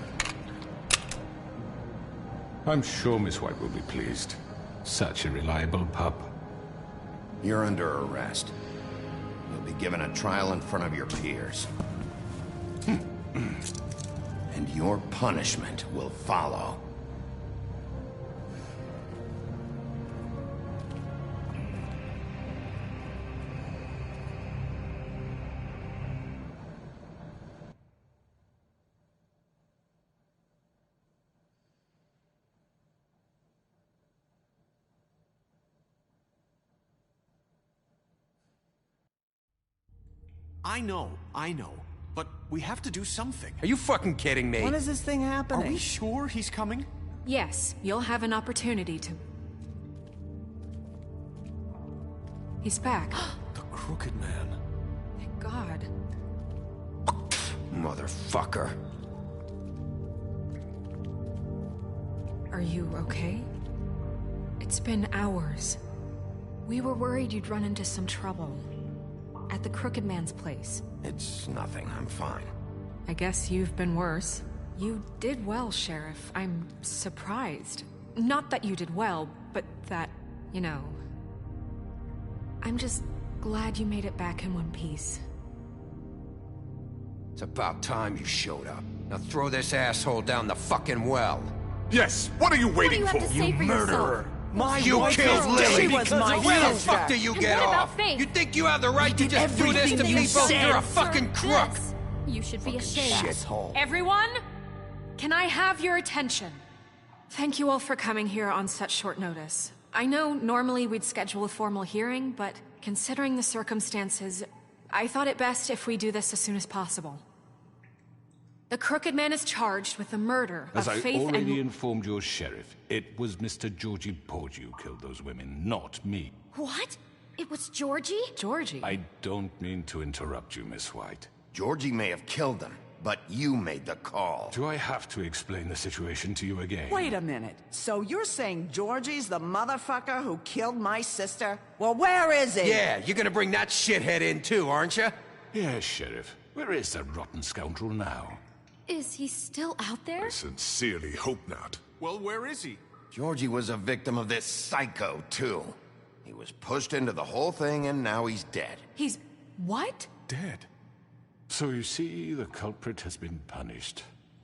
I'm sure Miss White will be pleased. Such a reliable pup. You're under arrest. You'll be given a trial in front of your peers. And your punishment will follow. I know. But we have to do something. Are you fucking kidding me? When is this thing happening? Are we sure he's coming? Yes, you'll have an opportunity to... He's back. The Crooked Man. Thank God. Motherfucker. Are you okay? It's been hours. We were worried you'd run into some trouble. At the Crooked Man's place. It's nothing. I'm fine. I guess you've been worse. You did well, Sheriff. I'm surprised. Not that you did well, but that, you know... I'm just glad you made it back in one piece. It's about time you showed up. Now throw this asshole down the fucking well. Yes, what are you waiting for? You murderer! You wife killed is Lily! dead because of Where the you. fuck do you And get what about off? Faith? You think you have the right to just do this to everything you people? said. You're a fucking crook! You should be ashamed. shithole. Everyone, can I have your attention? Thank you all for coming here on such short notice. I know normally we'd schedule a formal hearing, but considering the circumstances, I thought it best if we do this as soon as possible. The Crooked Man is charged with the murder As of I Faith already and... informed your sheriff, it was Mr. Georgie Porgy who killed those women, not me. What? It was Georgie? Georgie? I don't mean to interrupt you, Miss White. Georgie may have killed them, but you made the call. Do I have to explain the situation to you again? Wait a minute. So you're saying Georgie's the motherfucker who killed my sister? Well, where is he? Yeah, you're gonna bring that shithead in too, aren't you? Yes, Sheriff. Where is that rotten scoundrel now? Is he still out there? I sincerely hope not. Well, where is he? Georgie was a victim of this psycho, too. He was pushed into the whole thing, and now he's dead. He's... what? Dead. So you see, the culprit has been punished.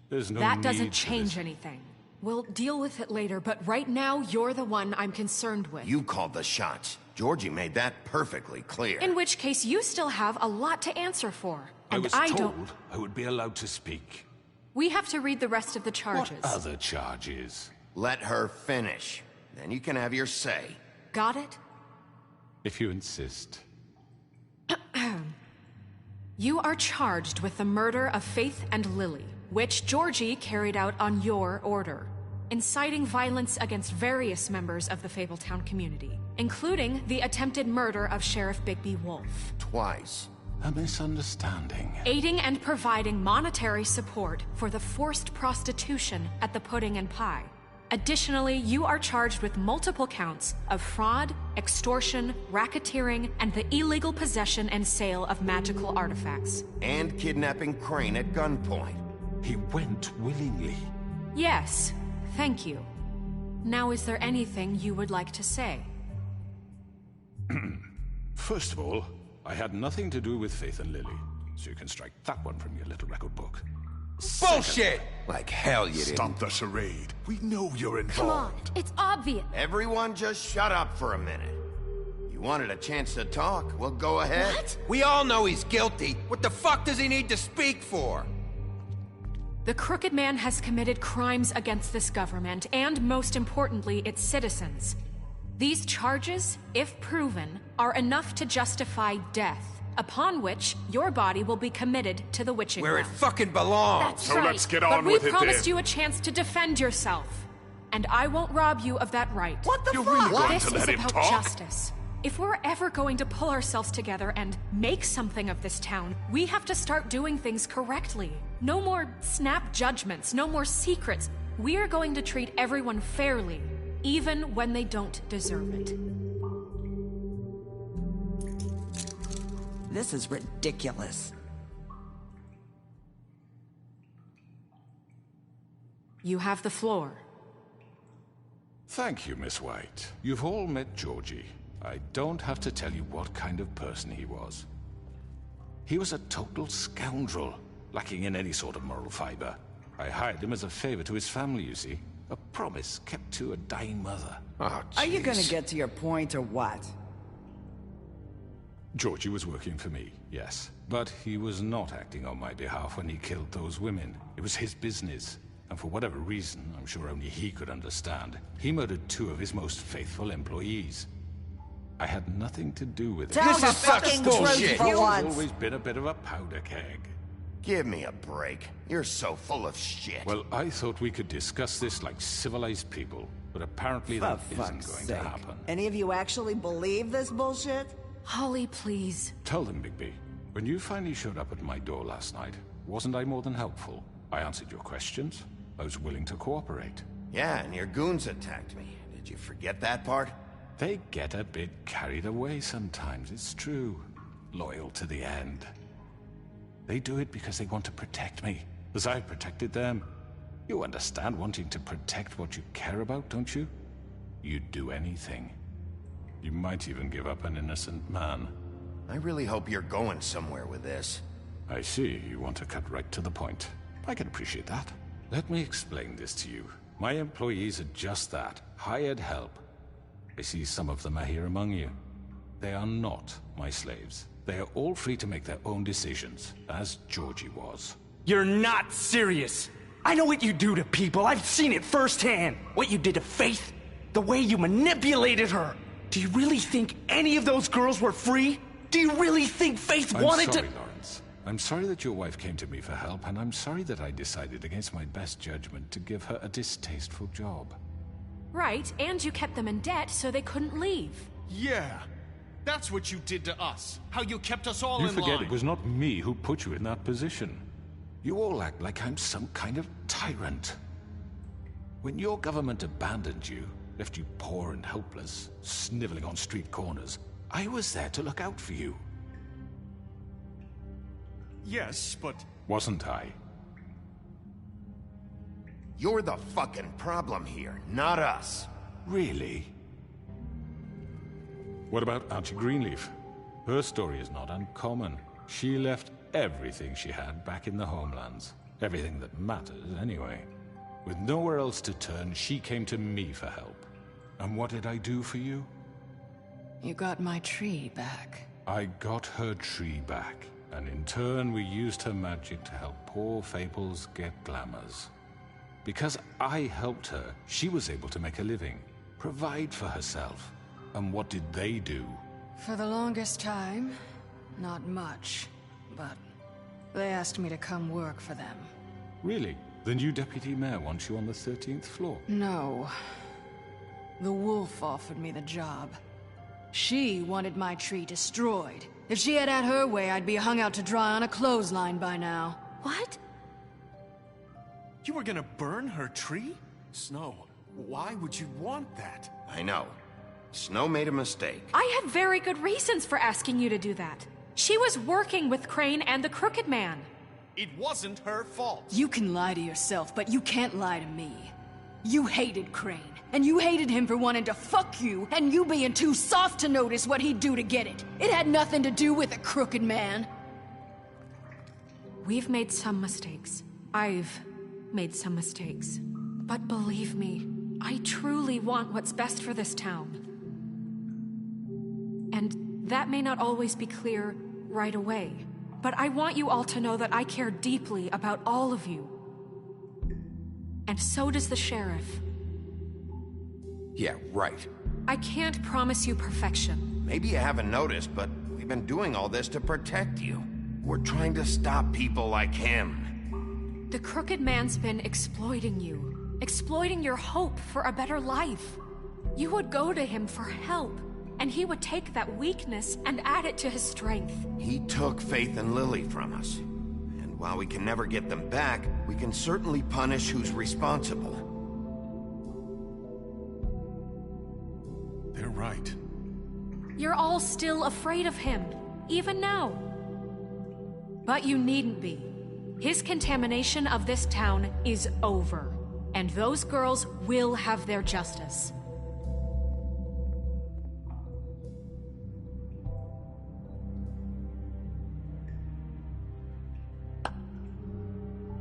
There's no That need doesn't for change this. anything. We'll deal with it later, but right now, you're the one I'm concerned with. You called the shots. Georgie made that perfectly clear. In which case, you still have a lot to answer for. I And was I told don't... I would be allowed to speak. We have to read the rest of the charges. What other charges? Let her finish. Then you can have your say. Got it? If you insist. You are charged with the murder of Faith and Lily, which Georgie carried out on your order, inciting violence against various members of the Fabletown community, including the attempted murder of Sheriff Bigby Wolf. Twice. A misunderstanding. Aiding and providing monetary support for the forced prostitution at the Pudding and Pie. Additionally, you are charged with multiple counts of fraud, extortion, racketeering, and the illegal possession and sale of magical artifacts. And kidnapping Crane at gunpoint. He went willingly. Yes, thank you. Now, is there anything you would like to say? First of all, I had nothing to do with Faith and Lily, so you can strike that one from your little record book. Bullshit! Like hell you didn't. Stop the charade. We know you're involved. Come on, it's obvious. Everyone just shut up for a minute. You wanted a chance to talk? Well, go ahead. What? We all know he's guilty. What the fuck does he need to speak for? The Crooked Man has committed crimes against this government, and most importantly, its citizens. These charges, if proven, are enough to justify death, upon which your body will be committed to the witching Where it well. fucking belongs. That's So right. let's get but on we with it promised then. you a chance to defend yourself, and I won't rob you of that right. What the You're fuck? really going This to is let him about talk? justice. If we're ever going to pull ourselves together and make something of this town, we have to start doing things correctly. No more snap judgments, no more secrets. We are going to treat everyone fairly, even when they don't deserve it. This is ridiculous. You have the floor. Thank you, Miss White. You've all met Georgie. I don't have to tell you what kind of person he was. He was a total scoundrel, lacking in any sort of moral fiber. I hired him as a favor to his family, you see. A promise kept to a dying mother. Oh, Are you gonna jeez. get to your point or what? Georgie was working for me, yes. But he was not acting on my behalf when he killed those women. It was his business. And for whatever reason, I'm sure only he could understand, he murdered 2 of his most faithful employees. I had nothing to do with it. Tell the fucking truth bullshit. for He's once. always been a bit of a powder keg. Give me a break. You're so full of shit. Well, I thought we could discuss this like civilized people, but apparently For that isn't fuck's going sake. to happen. Any of you actually believe this bullshit? Holly, please. Tell them, Bigby, when you finally showed up at my door last night, wasn't I more than helpful? I answered your questions. I was willing to cooperate. Yeah, and your goons attacked me. Did you forget that part? They get a bit carried away sometimes, it's true. Loyal to the end. They do it because they want to protect me, as I protected them. You understand wanting to protect what you care about, don't you? You'd do anything. You might even give up an innocent man. I really hope you're going somewhere with this. I see you want to cut right to the point. I can appreciate that. Let me explain this to you. My employees are just that, hired help. I see some of them are here among you. They are not my slaves. They are all free to make their own decisions, as Georgie was. You're not serious. I know what you do to people. I've seen it firsthand. What you did to Faith, the way you manipulated her. Do you really think any of those girls were free? Do you really think Faith wanted to— I'm sorry, Lawrence. I'm sorry that your wife came to me for help, and I'm sorry that I decided against my best judgment to give her a distasteful job. Right, and you kept them in debt so they couldn't leave. Yeah. That's what you did to us. How you kept us all in line. You forget it was not me who put you in that position. You all act like I'm some kind of tyrant. When your government abandoned you, left you poor and helpless, sniveling on street corners, I was there to look out for you. Yes, but... Wasn't I? You're the fucking problem here, not us. Really? What about Auntie Greenleaf? Her story is not uncommon. She left everything she had back in the homelands. Everything that matters, anyway. With nowhere else to turn, she came to me for help. And what did I do for you? You got my tree back. I got her tree back, and in turn we used her magic to help poor Fables get glamours. Because I helped her, she was able to make a living, provide for herself. And what did they do? For the longest time, not much. But they asked me to come work for them. Really? The new deputy mayor wants you on the 13th floor? No. The wolf offered me the job. She wanted my tree destroyed. If she had her way, I'd be hung out to dry on a clothesline by now. What? You were gonna burn her tree? Snow, why would you want that? I know. Snow made a mistake. I had very good reasons for asking you to do that. She was working with Crane and the Crooked Man. It wasn't her fault. You can lie to yourself, but you can't lie to me. You hated Crane, and you hated him for wanting to fuck you, and you being too soft to notice what he'd do to get it. It had nothing to do with the Crooked Man. We've made some mistakes. I've made some mistakes. But believe me, I truly want what's best for this town. And that may not always be clear right away, but I want you all to know that I care deeply about all of you. And so does the sheriff. Yeah, right. I can't promise you perfection. Maybe you haven't noticed, but we've been doing all this to protect you. We're trying to stop people like him. The Crooked Man's been exploiting you, exploiting your hope for a better life. You would go to him for help, and he would take that weakness and add it to his strength. He took Faith and Lily from us. And while we can never get them back, we can certainly punish who's responsible. They're right. You're all still afraid of him, even now. But you needn't be. His contamination of this town is over, and those girls will have their justice.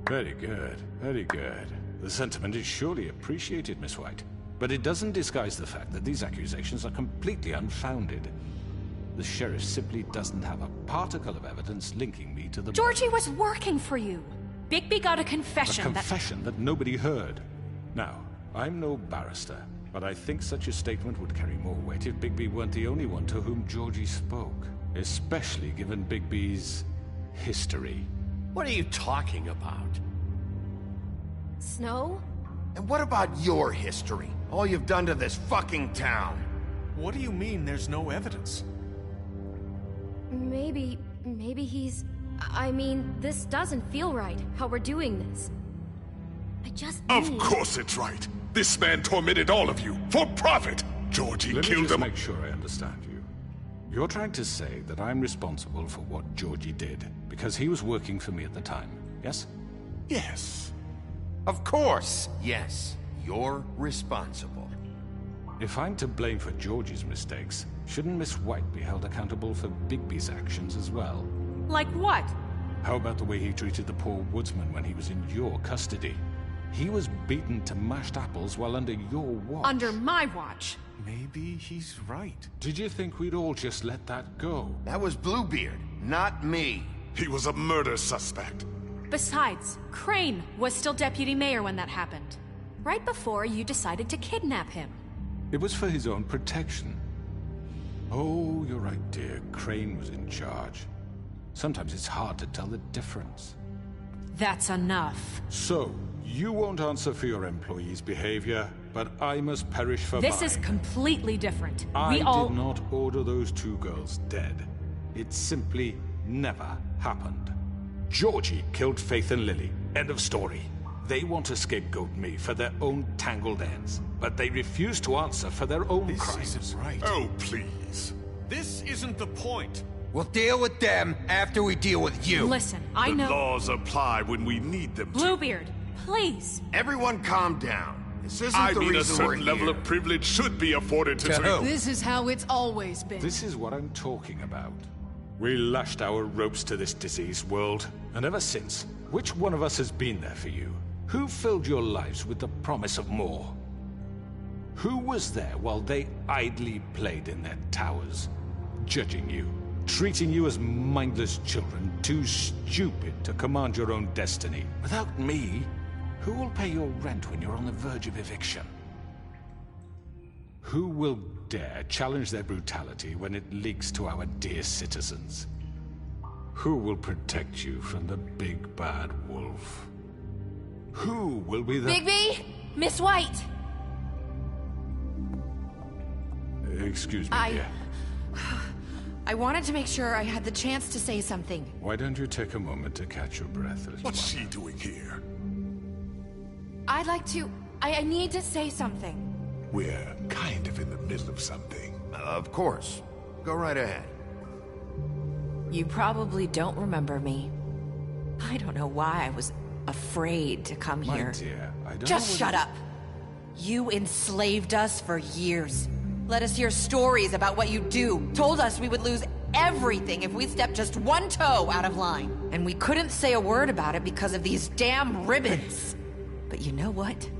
Very good, very good. The sentiment is surely appreciated, Miss White. But it doesn't disguise the fact that these accusations are completely unfounded. The sheriff simply doesn't have a particle of evidence linking me to the... Georgie was working for you. Bigby got a confession A confession that nobody heard. Now, I'm no barrister, but I think such a statement would carry more weight if Bigby weren't the only one to whom Georgie spoke. Especially given Bigby's history. What are you talking about? Snow? And what about your history? All you've done to this fucking town? What do you mean there's no evidence? Maybe he's... I mean, this doesn't feel right, how we're doing this. I just Of course it's right. This man tormented all of you, for profit! Georgie Let me killed just him. make sure I understand you. You're trying to say that I'm responsible for what Georgie did, because he was working for me at the time, yes? Yes. Of course, yes. You're responsible. If I'm to blame for Georgie's mistakes, shouldn't Miss White be held accountable for Bigby's actions as well? Like what? How about the way he treated the poor woodsman when he was in your custody? He was beaten to mashed apples while under your watch. Under my watch. Maybe he's right. Did you think we'd all just let that go? That was Bluebeard, not me. He was a murder suspect. Besides, Crane was still deputy mayor when that happened. Right before you decided to kidnap him. It was for his own protection. Oh, you're right, dear. Crane was in charge. Sometimes it's hard to tell the difference. That's enough. So, you won't answer for your employees' behavior, but I must perish for This mine. is completely different. I We all... did not order those two girls dead. It simply never happened. Georgie killed Faith and Lily. End of story. They want to scapegoat me for their own tangled ends, but they refuse to answer for their own crimes. This isn't right. Oh, please. This isn't the point. We'll deal with them after we deal with you. Listen, I know... The laws apply when we need them to. Bluebeard, please. Everyone calm down. This isn't I the mean, a reason we're certain level here. of privilege should be afforded to who? This is how it's always been. This is what I'm talking about. We lashed our ropes to this diseased world, and ever since, which one of us has been there for you? Who filled your lives with the promise of more? Who was there while they idly played in their towers, judging you, treating you as mindless children, too stupid to command your own destiny? Without me, who will pay your rent when you're on the verge of eviction? Who will dare challenge their brutality when it leaks to our dear citizens? Who will protect you from the big bad wolf? Who will be the... Bigby! Miss White! Excuse me, dear. I wanted to make sure I had the chance to say something. Why don't you take a moment to catch your breath, little What's she doing here? I'd like to... I need to say something. We're kind of in the middle of something. Of course. Go right ahead. You probably don't remember me. I don't know why I was afraid to come My here. dear, I don't Just know shut up. You enslaved us for years. Let us hear stories about what you do. Told us we would lose everything if we stepped just one toe out of line. And we couldn't say a word about it because of these damn ribbons. But you know what?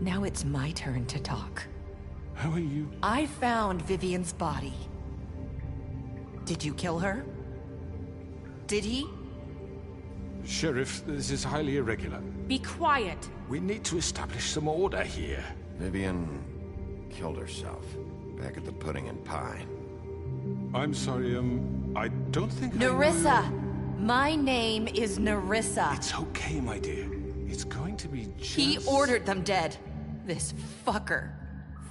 Now it's my turn to talk. How are you? I found Vivian's body. Did you kill her? Did he? Sheriff, this is highly irregular. Be quiet. We need to establish some order here. Vivian killed herself back at the Pudding and Pie. I'm sorry, I don't think Nerissa! My name is Nerissa. It's okay, my dear. It's going to be just... He ordered them dead. This fucker.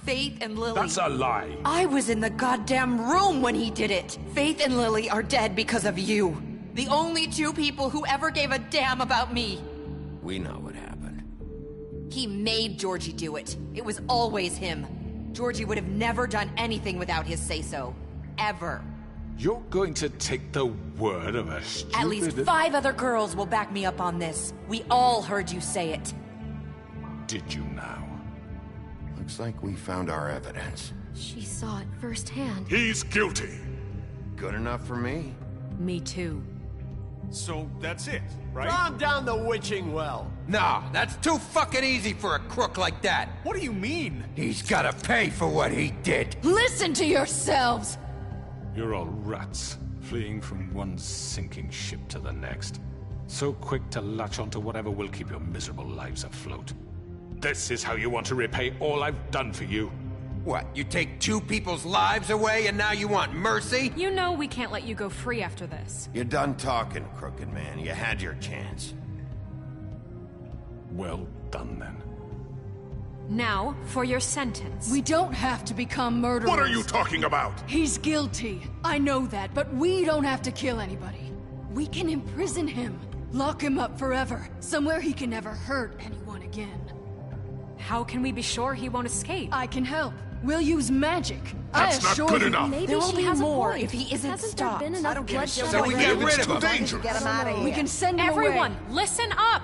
Faith and Lily. That's a lie. I was in the goddamn room when he did it. Faith and Lily are dead because of you. The only two people who ever gave a damn about me. We know what happened. He made Georgie do it. It was always him. Georgie would have never done anything without his say-so. Ever. You're going to take the word of a stupid... At least 5 other girls will back me up on this. We all heard you say it. Did you now? Looks like we found our evidence. She saw it firsthand. He's guilty. Good enough for me. Me too. So that's it, right? Calm down the witching well. Nah, that's too fucking easy for a crook like that. What do you mean? He's gotta pay for what he did. Listen to yourselves! You're all rats, fleeing from one sinking ship to the next. So quick to latch onto whatever will keep your miserable lives afloat. This is how you want to repay all I've done for you? What, you take 2 people's lives away and now you want mercy? You know we can't let you go free after this. You're done talking, Crooked Man. You had your chance. Well done, then. Now, for your sentence. We don't have to become murderers. What are you talking about? He's guilty. I know that, but we don't have to kill anybody. We can imprison him. Lock him up forever. Somewhere he can never hurt anyone again. How can we be sure he won't escape? I can help. We'll use magic. That's I not assure good you. enough. Maybe There will she be has a more point. if he isn't Hasn't stopped. there been enough I don't get bloodshed it. So we already? get rid of It's too him. dangerous. Get him out of here. We can send him Everyone, away. listen up!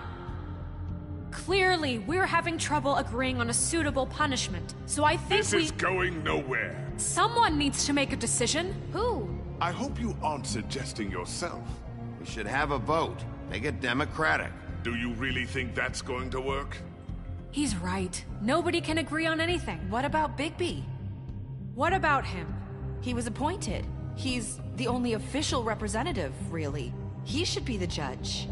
Clearly, we're having trouble agreeing on a suitable punishment. So I think This is going nowhere. Someone needs to make a decision. Who? I hope you aren't suggesting yourself. We should have a vote. Make it democratic. Do you really think that's going to work? He's right. Nobody can agree on anything. What about Bigby? What about him? He was appointed. He's the only official representative, really. He should be the judge.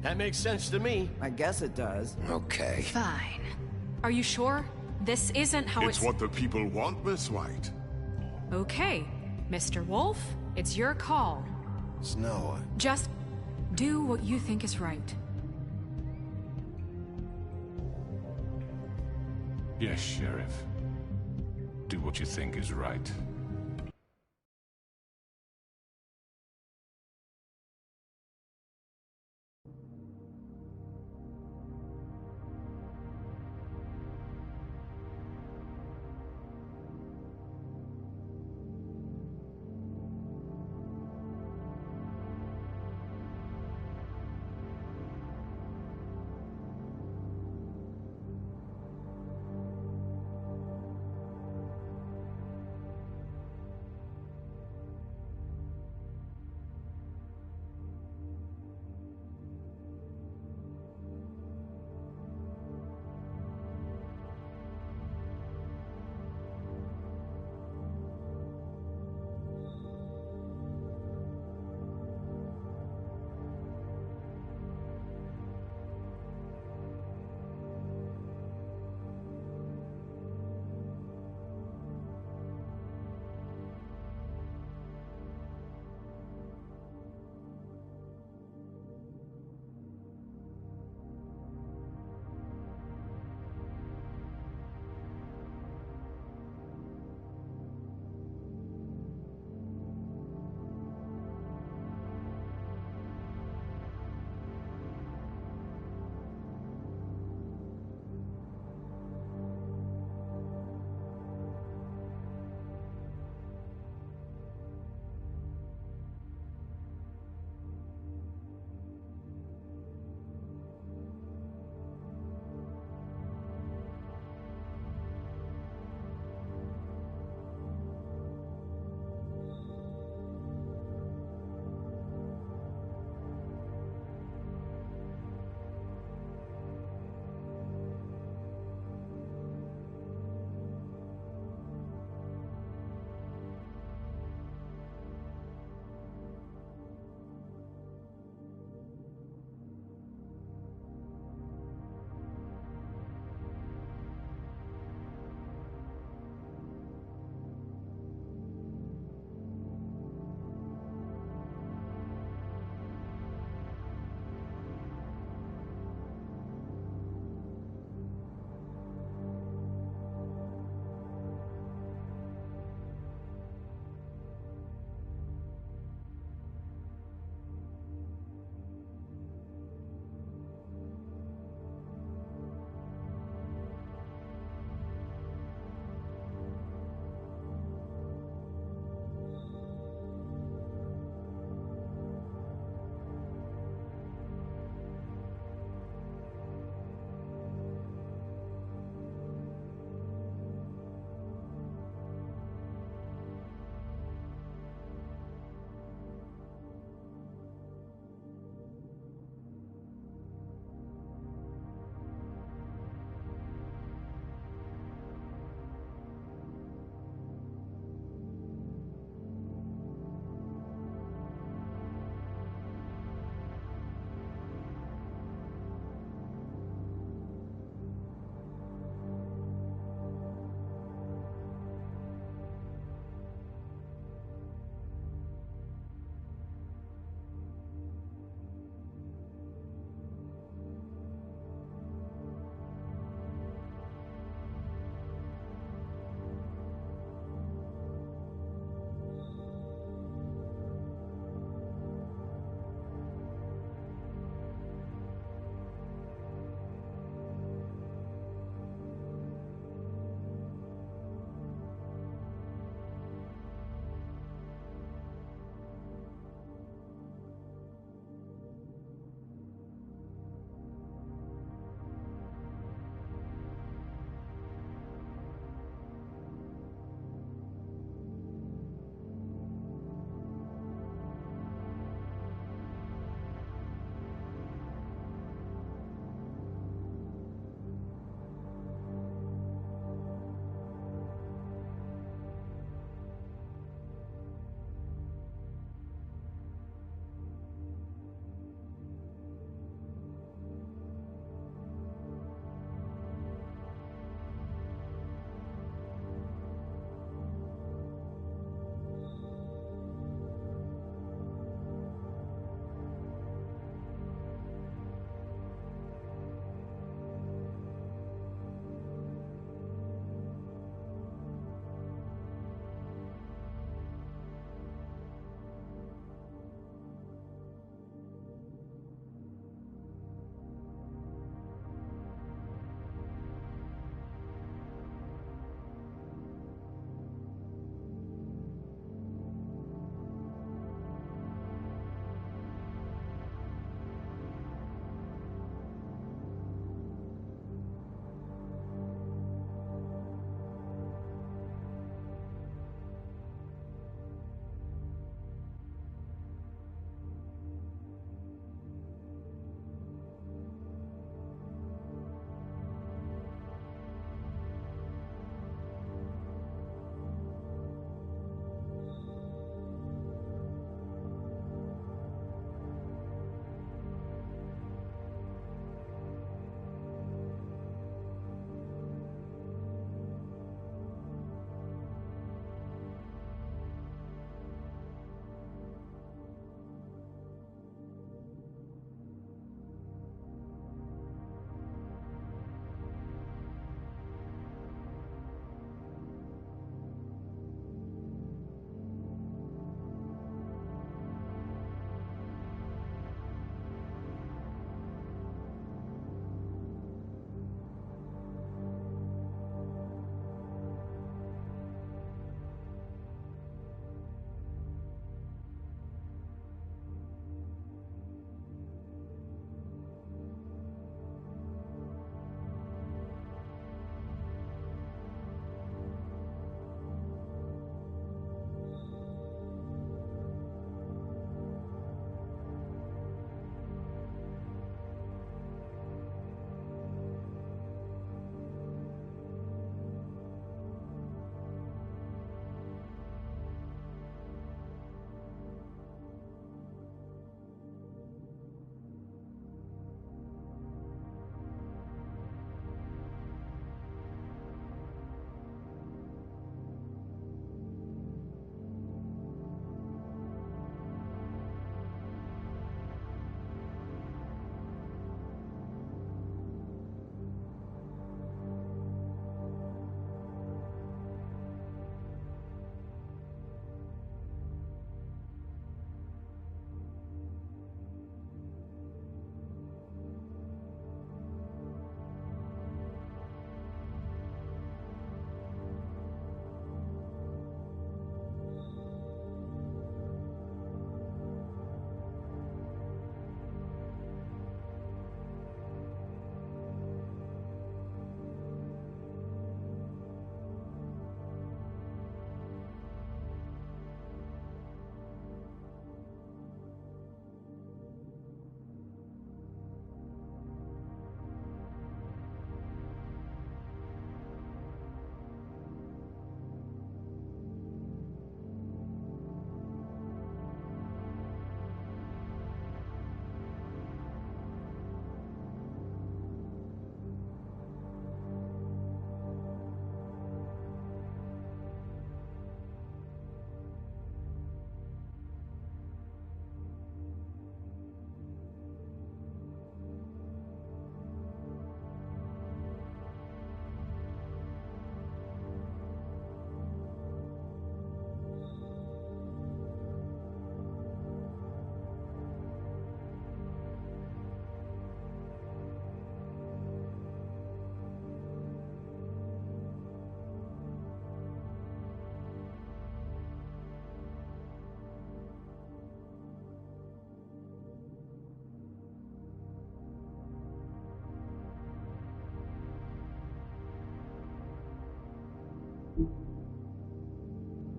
That makes sense to me. I guess it does. Okay. Fine. Are you sure? This isn't how It's what the people want, Miss White. Okay. Mr. Wolf, it's your call. Snow. Just do what you think is right. Yes, Sheriff. Do what you think is right.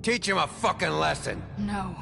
Teach him a fucking lesson. No.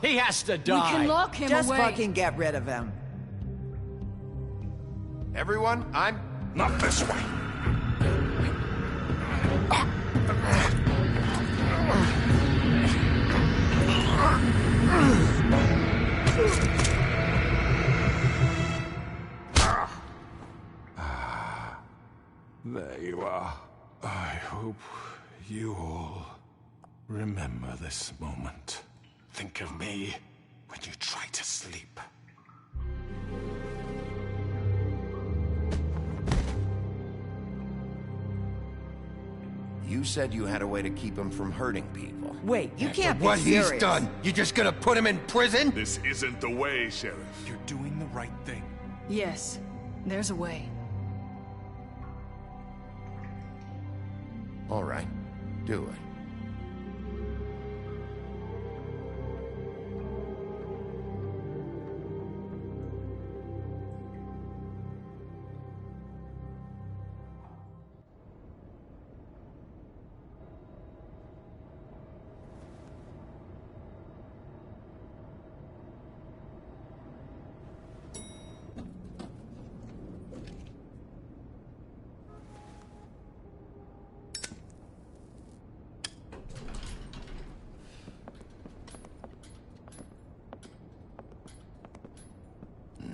He has to die. We can lock him Just away. fucking get rid of him. Everyone, I'm... Not this way. There you are. I hope you all remember this moment. Think of me when you try to sleep. You said you had a way to keep him from hurting people. Wait, you can't be What serious. he's done, you just gonna put him in prison? This isn't the way, Sheriff. You're doing the right thing. Yes, there's a way. All right, do it.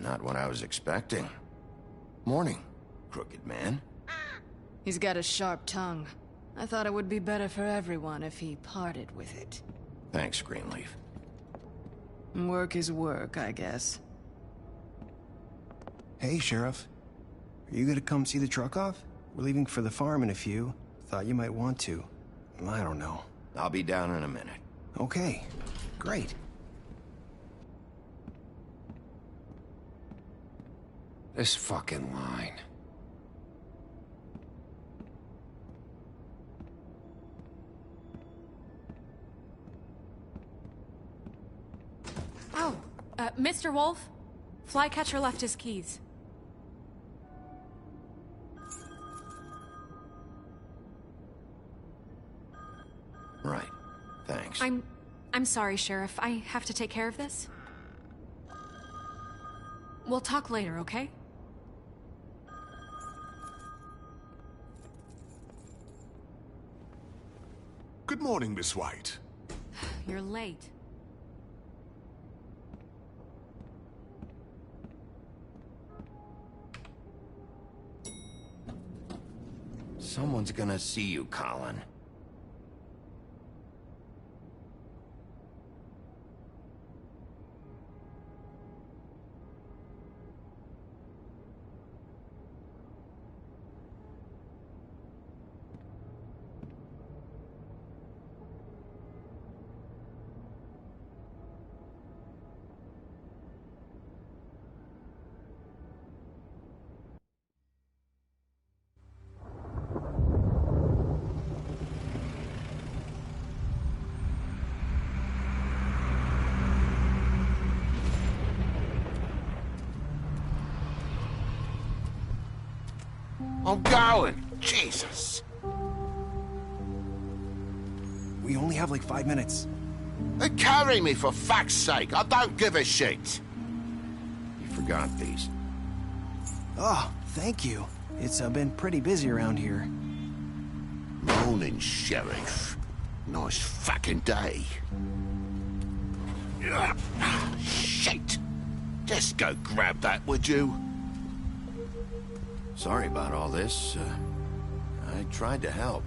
Not what I was expecting. Morning, crooked man. He's got a sharp tongue. I thought it would be better for everyone if he parted with it. Thanks, Greenleaf. Work is work, I guess. Hey, Sheriff. Are you gonna come see the truck off? We're leaving for the farm in a few. Thought you might want to. I don't know. I'll be down in a minute. Okay, great. This fucking line. Oh, Mr. Wolf? Flycatcher left his keys. Right. Thanks. I'm sorry, Sheriff. I have to take care of this. We'll talk later, okay? Good morning, Miss White. You're late. Someone's gonna see you, Colin. I'm going. Jesus. We only have like 5 minutes. They carry me for fuck's sake. I don't give a shit. You forgot these. Oh, thank you. It's been pretty busy around here. Morning, Sheriff. Nice fucking day. Shit. Just go grab that, would you? Sorry about all this. I tried to help.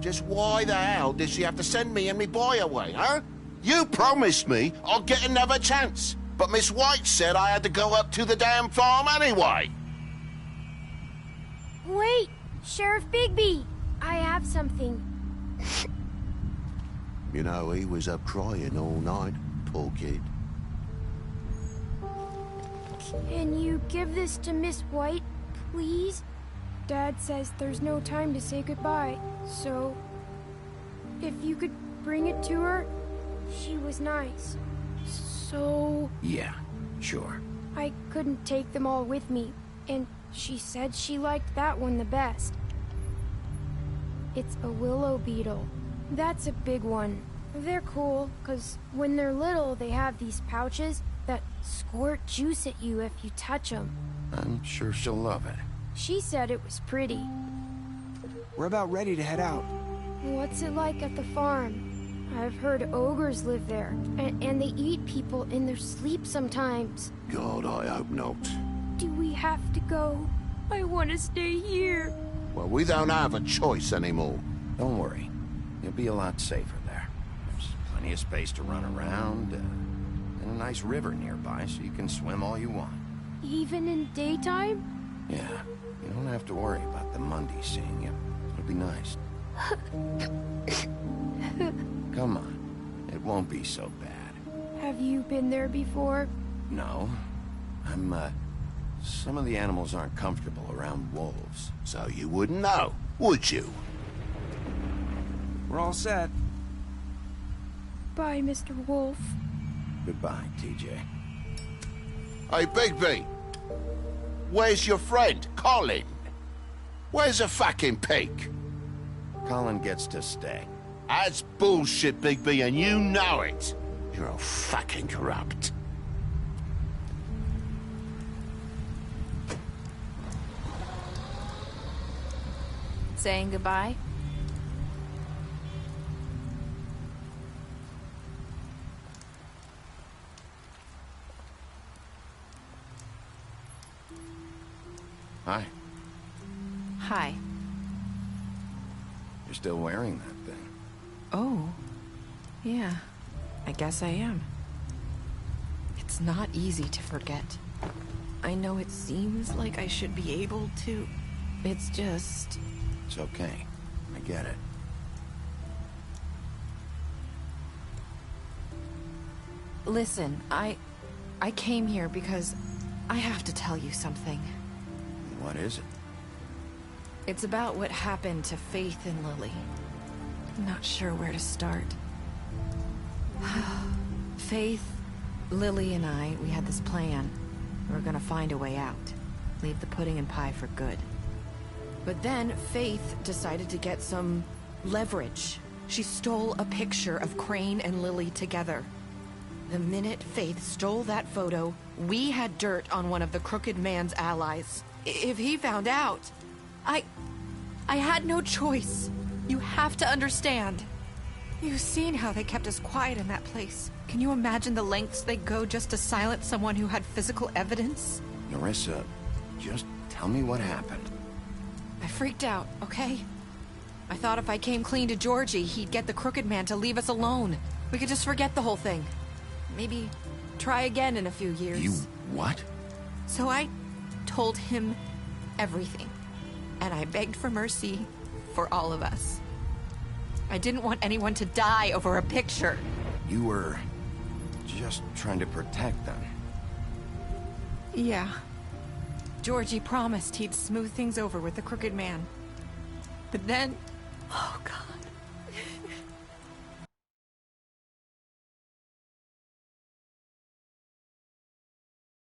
Just why the hell did she have to send me and me boy away, huh? You promised me I'd get another chance, but Miss White said I had to go up to the damn farm anyway. Wait, Sheriff Bigby, I have something. You know, he was up crying all night, poor kid. Can you give this to Miss White, please? Dad says there's no time to say goodbye, so if you could bring it to her, she was nice. So... Yeah, sure. I couldn't take them all with me, and she said she liked that one the best. It's a willow beetle. That's a big one. They're cool, because when they're little, they have these pouches that squirt juice at you if you touch them. I'm sure she'll love it. She said it was pretty. We're about ready to head out. What's it like at the farm? I've heard ogres live there, and they eat people in their sleep sometimes. God, I hope not. Do we have to go? I want to stay here. Well, we don't have a choice anymore. Don't worry. You'll be a lot safer there. There's plenty of space to run around, and a nice river nearby so you can swim all you want. Even in daytime? Yeah, you don't have to worry about the Mundy seeing you. It'll be nice. Come on, it won't be so bad. Have you been there before? No. Some of the animals aren't comfortable around wolves. So you wouldn't know, would you? We're all set. Bye, Mr. Wolf. Goodbye, TJ. Hey, Bigby. Where's your friend, Colin? Where's the fucking pig? Colin gets to stay. That's bullshit, Bigby, and you know it. You're all fucking corrupt. Saying goodbye? Hi. Hi. You're still wearing that thing. Oh. Yeah. I guess I am. It's not easy to forget. I know it seems like I should be able to. It's just... It's okay. I get it. Listen, I came here because I have to tell you something. What is it? It's about what happened to Faith and Lily. I'm not sure where to start. Faith, Lily, and I, we had this plan. We were gonna find a way out. Leave the pudding and pie for good. But then Faith decided to get some leverage. She stole a picture of Crane and Lily together. The minute Faith stole that photo, we had dirt on one of the Crooked Man's allies. If he found out, I had no choice. You have to understand. You've seen how they kept us quiet in that place. Can you imagine the lengths they go just to silence someone who had physical evidence? Nerissa, just tell me what happened. I freaked out, okay? I thought if I came clean to Georgie, he'd get the Crooked Man to leave us alone. We could just forget the whole thing. Maybe try again in a few years. You what? So I told him everything. And I begged for mercy for all of us. I didn't want anyone to die over a picture. You were just trying to protect them. Yeah. Georgie promised he'd smooth things over with the Crooked Man. But then... Oh, God.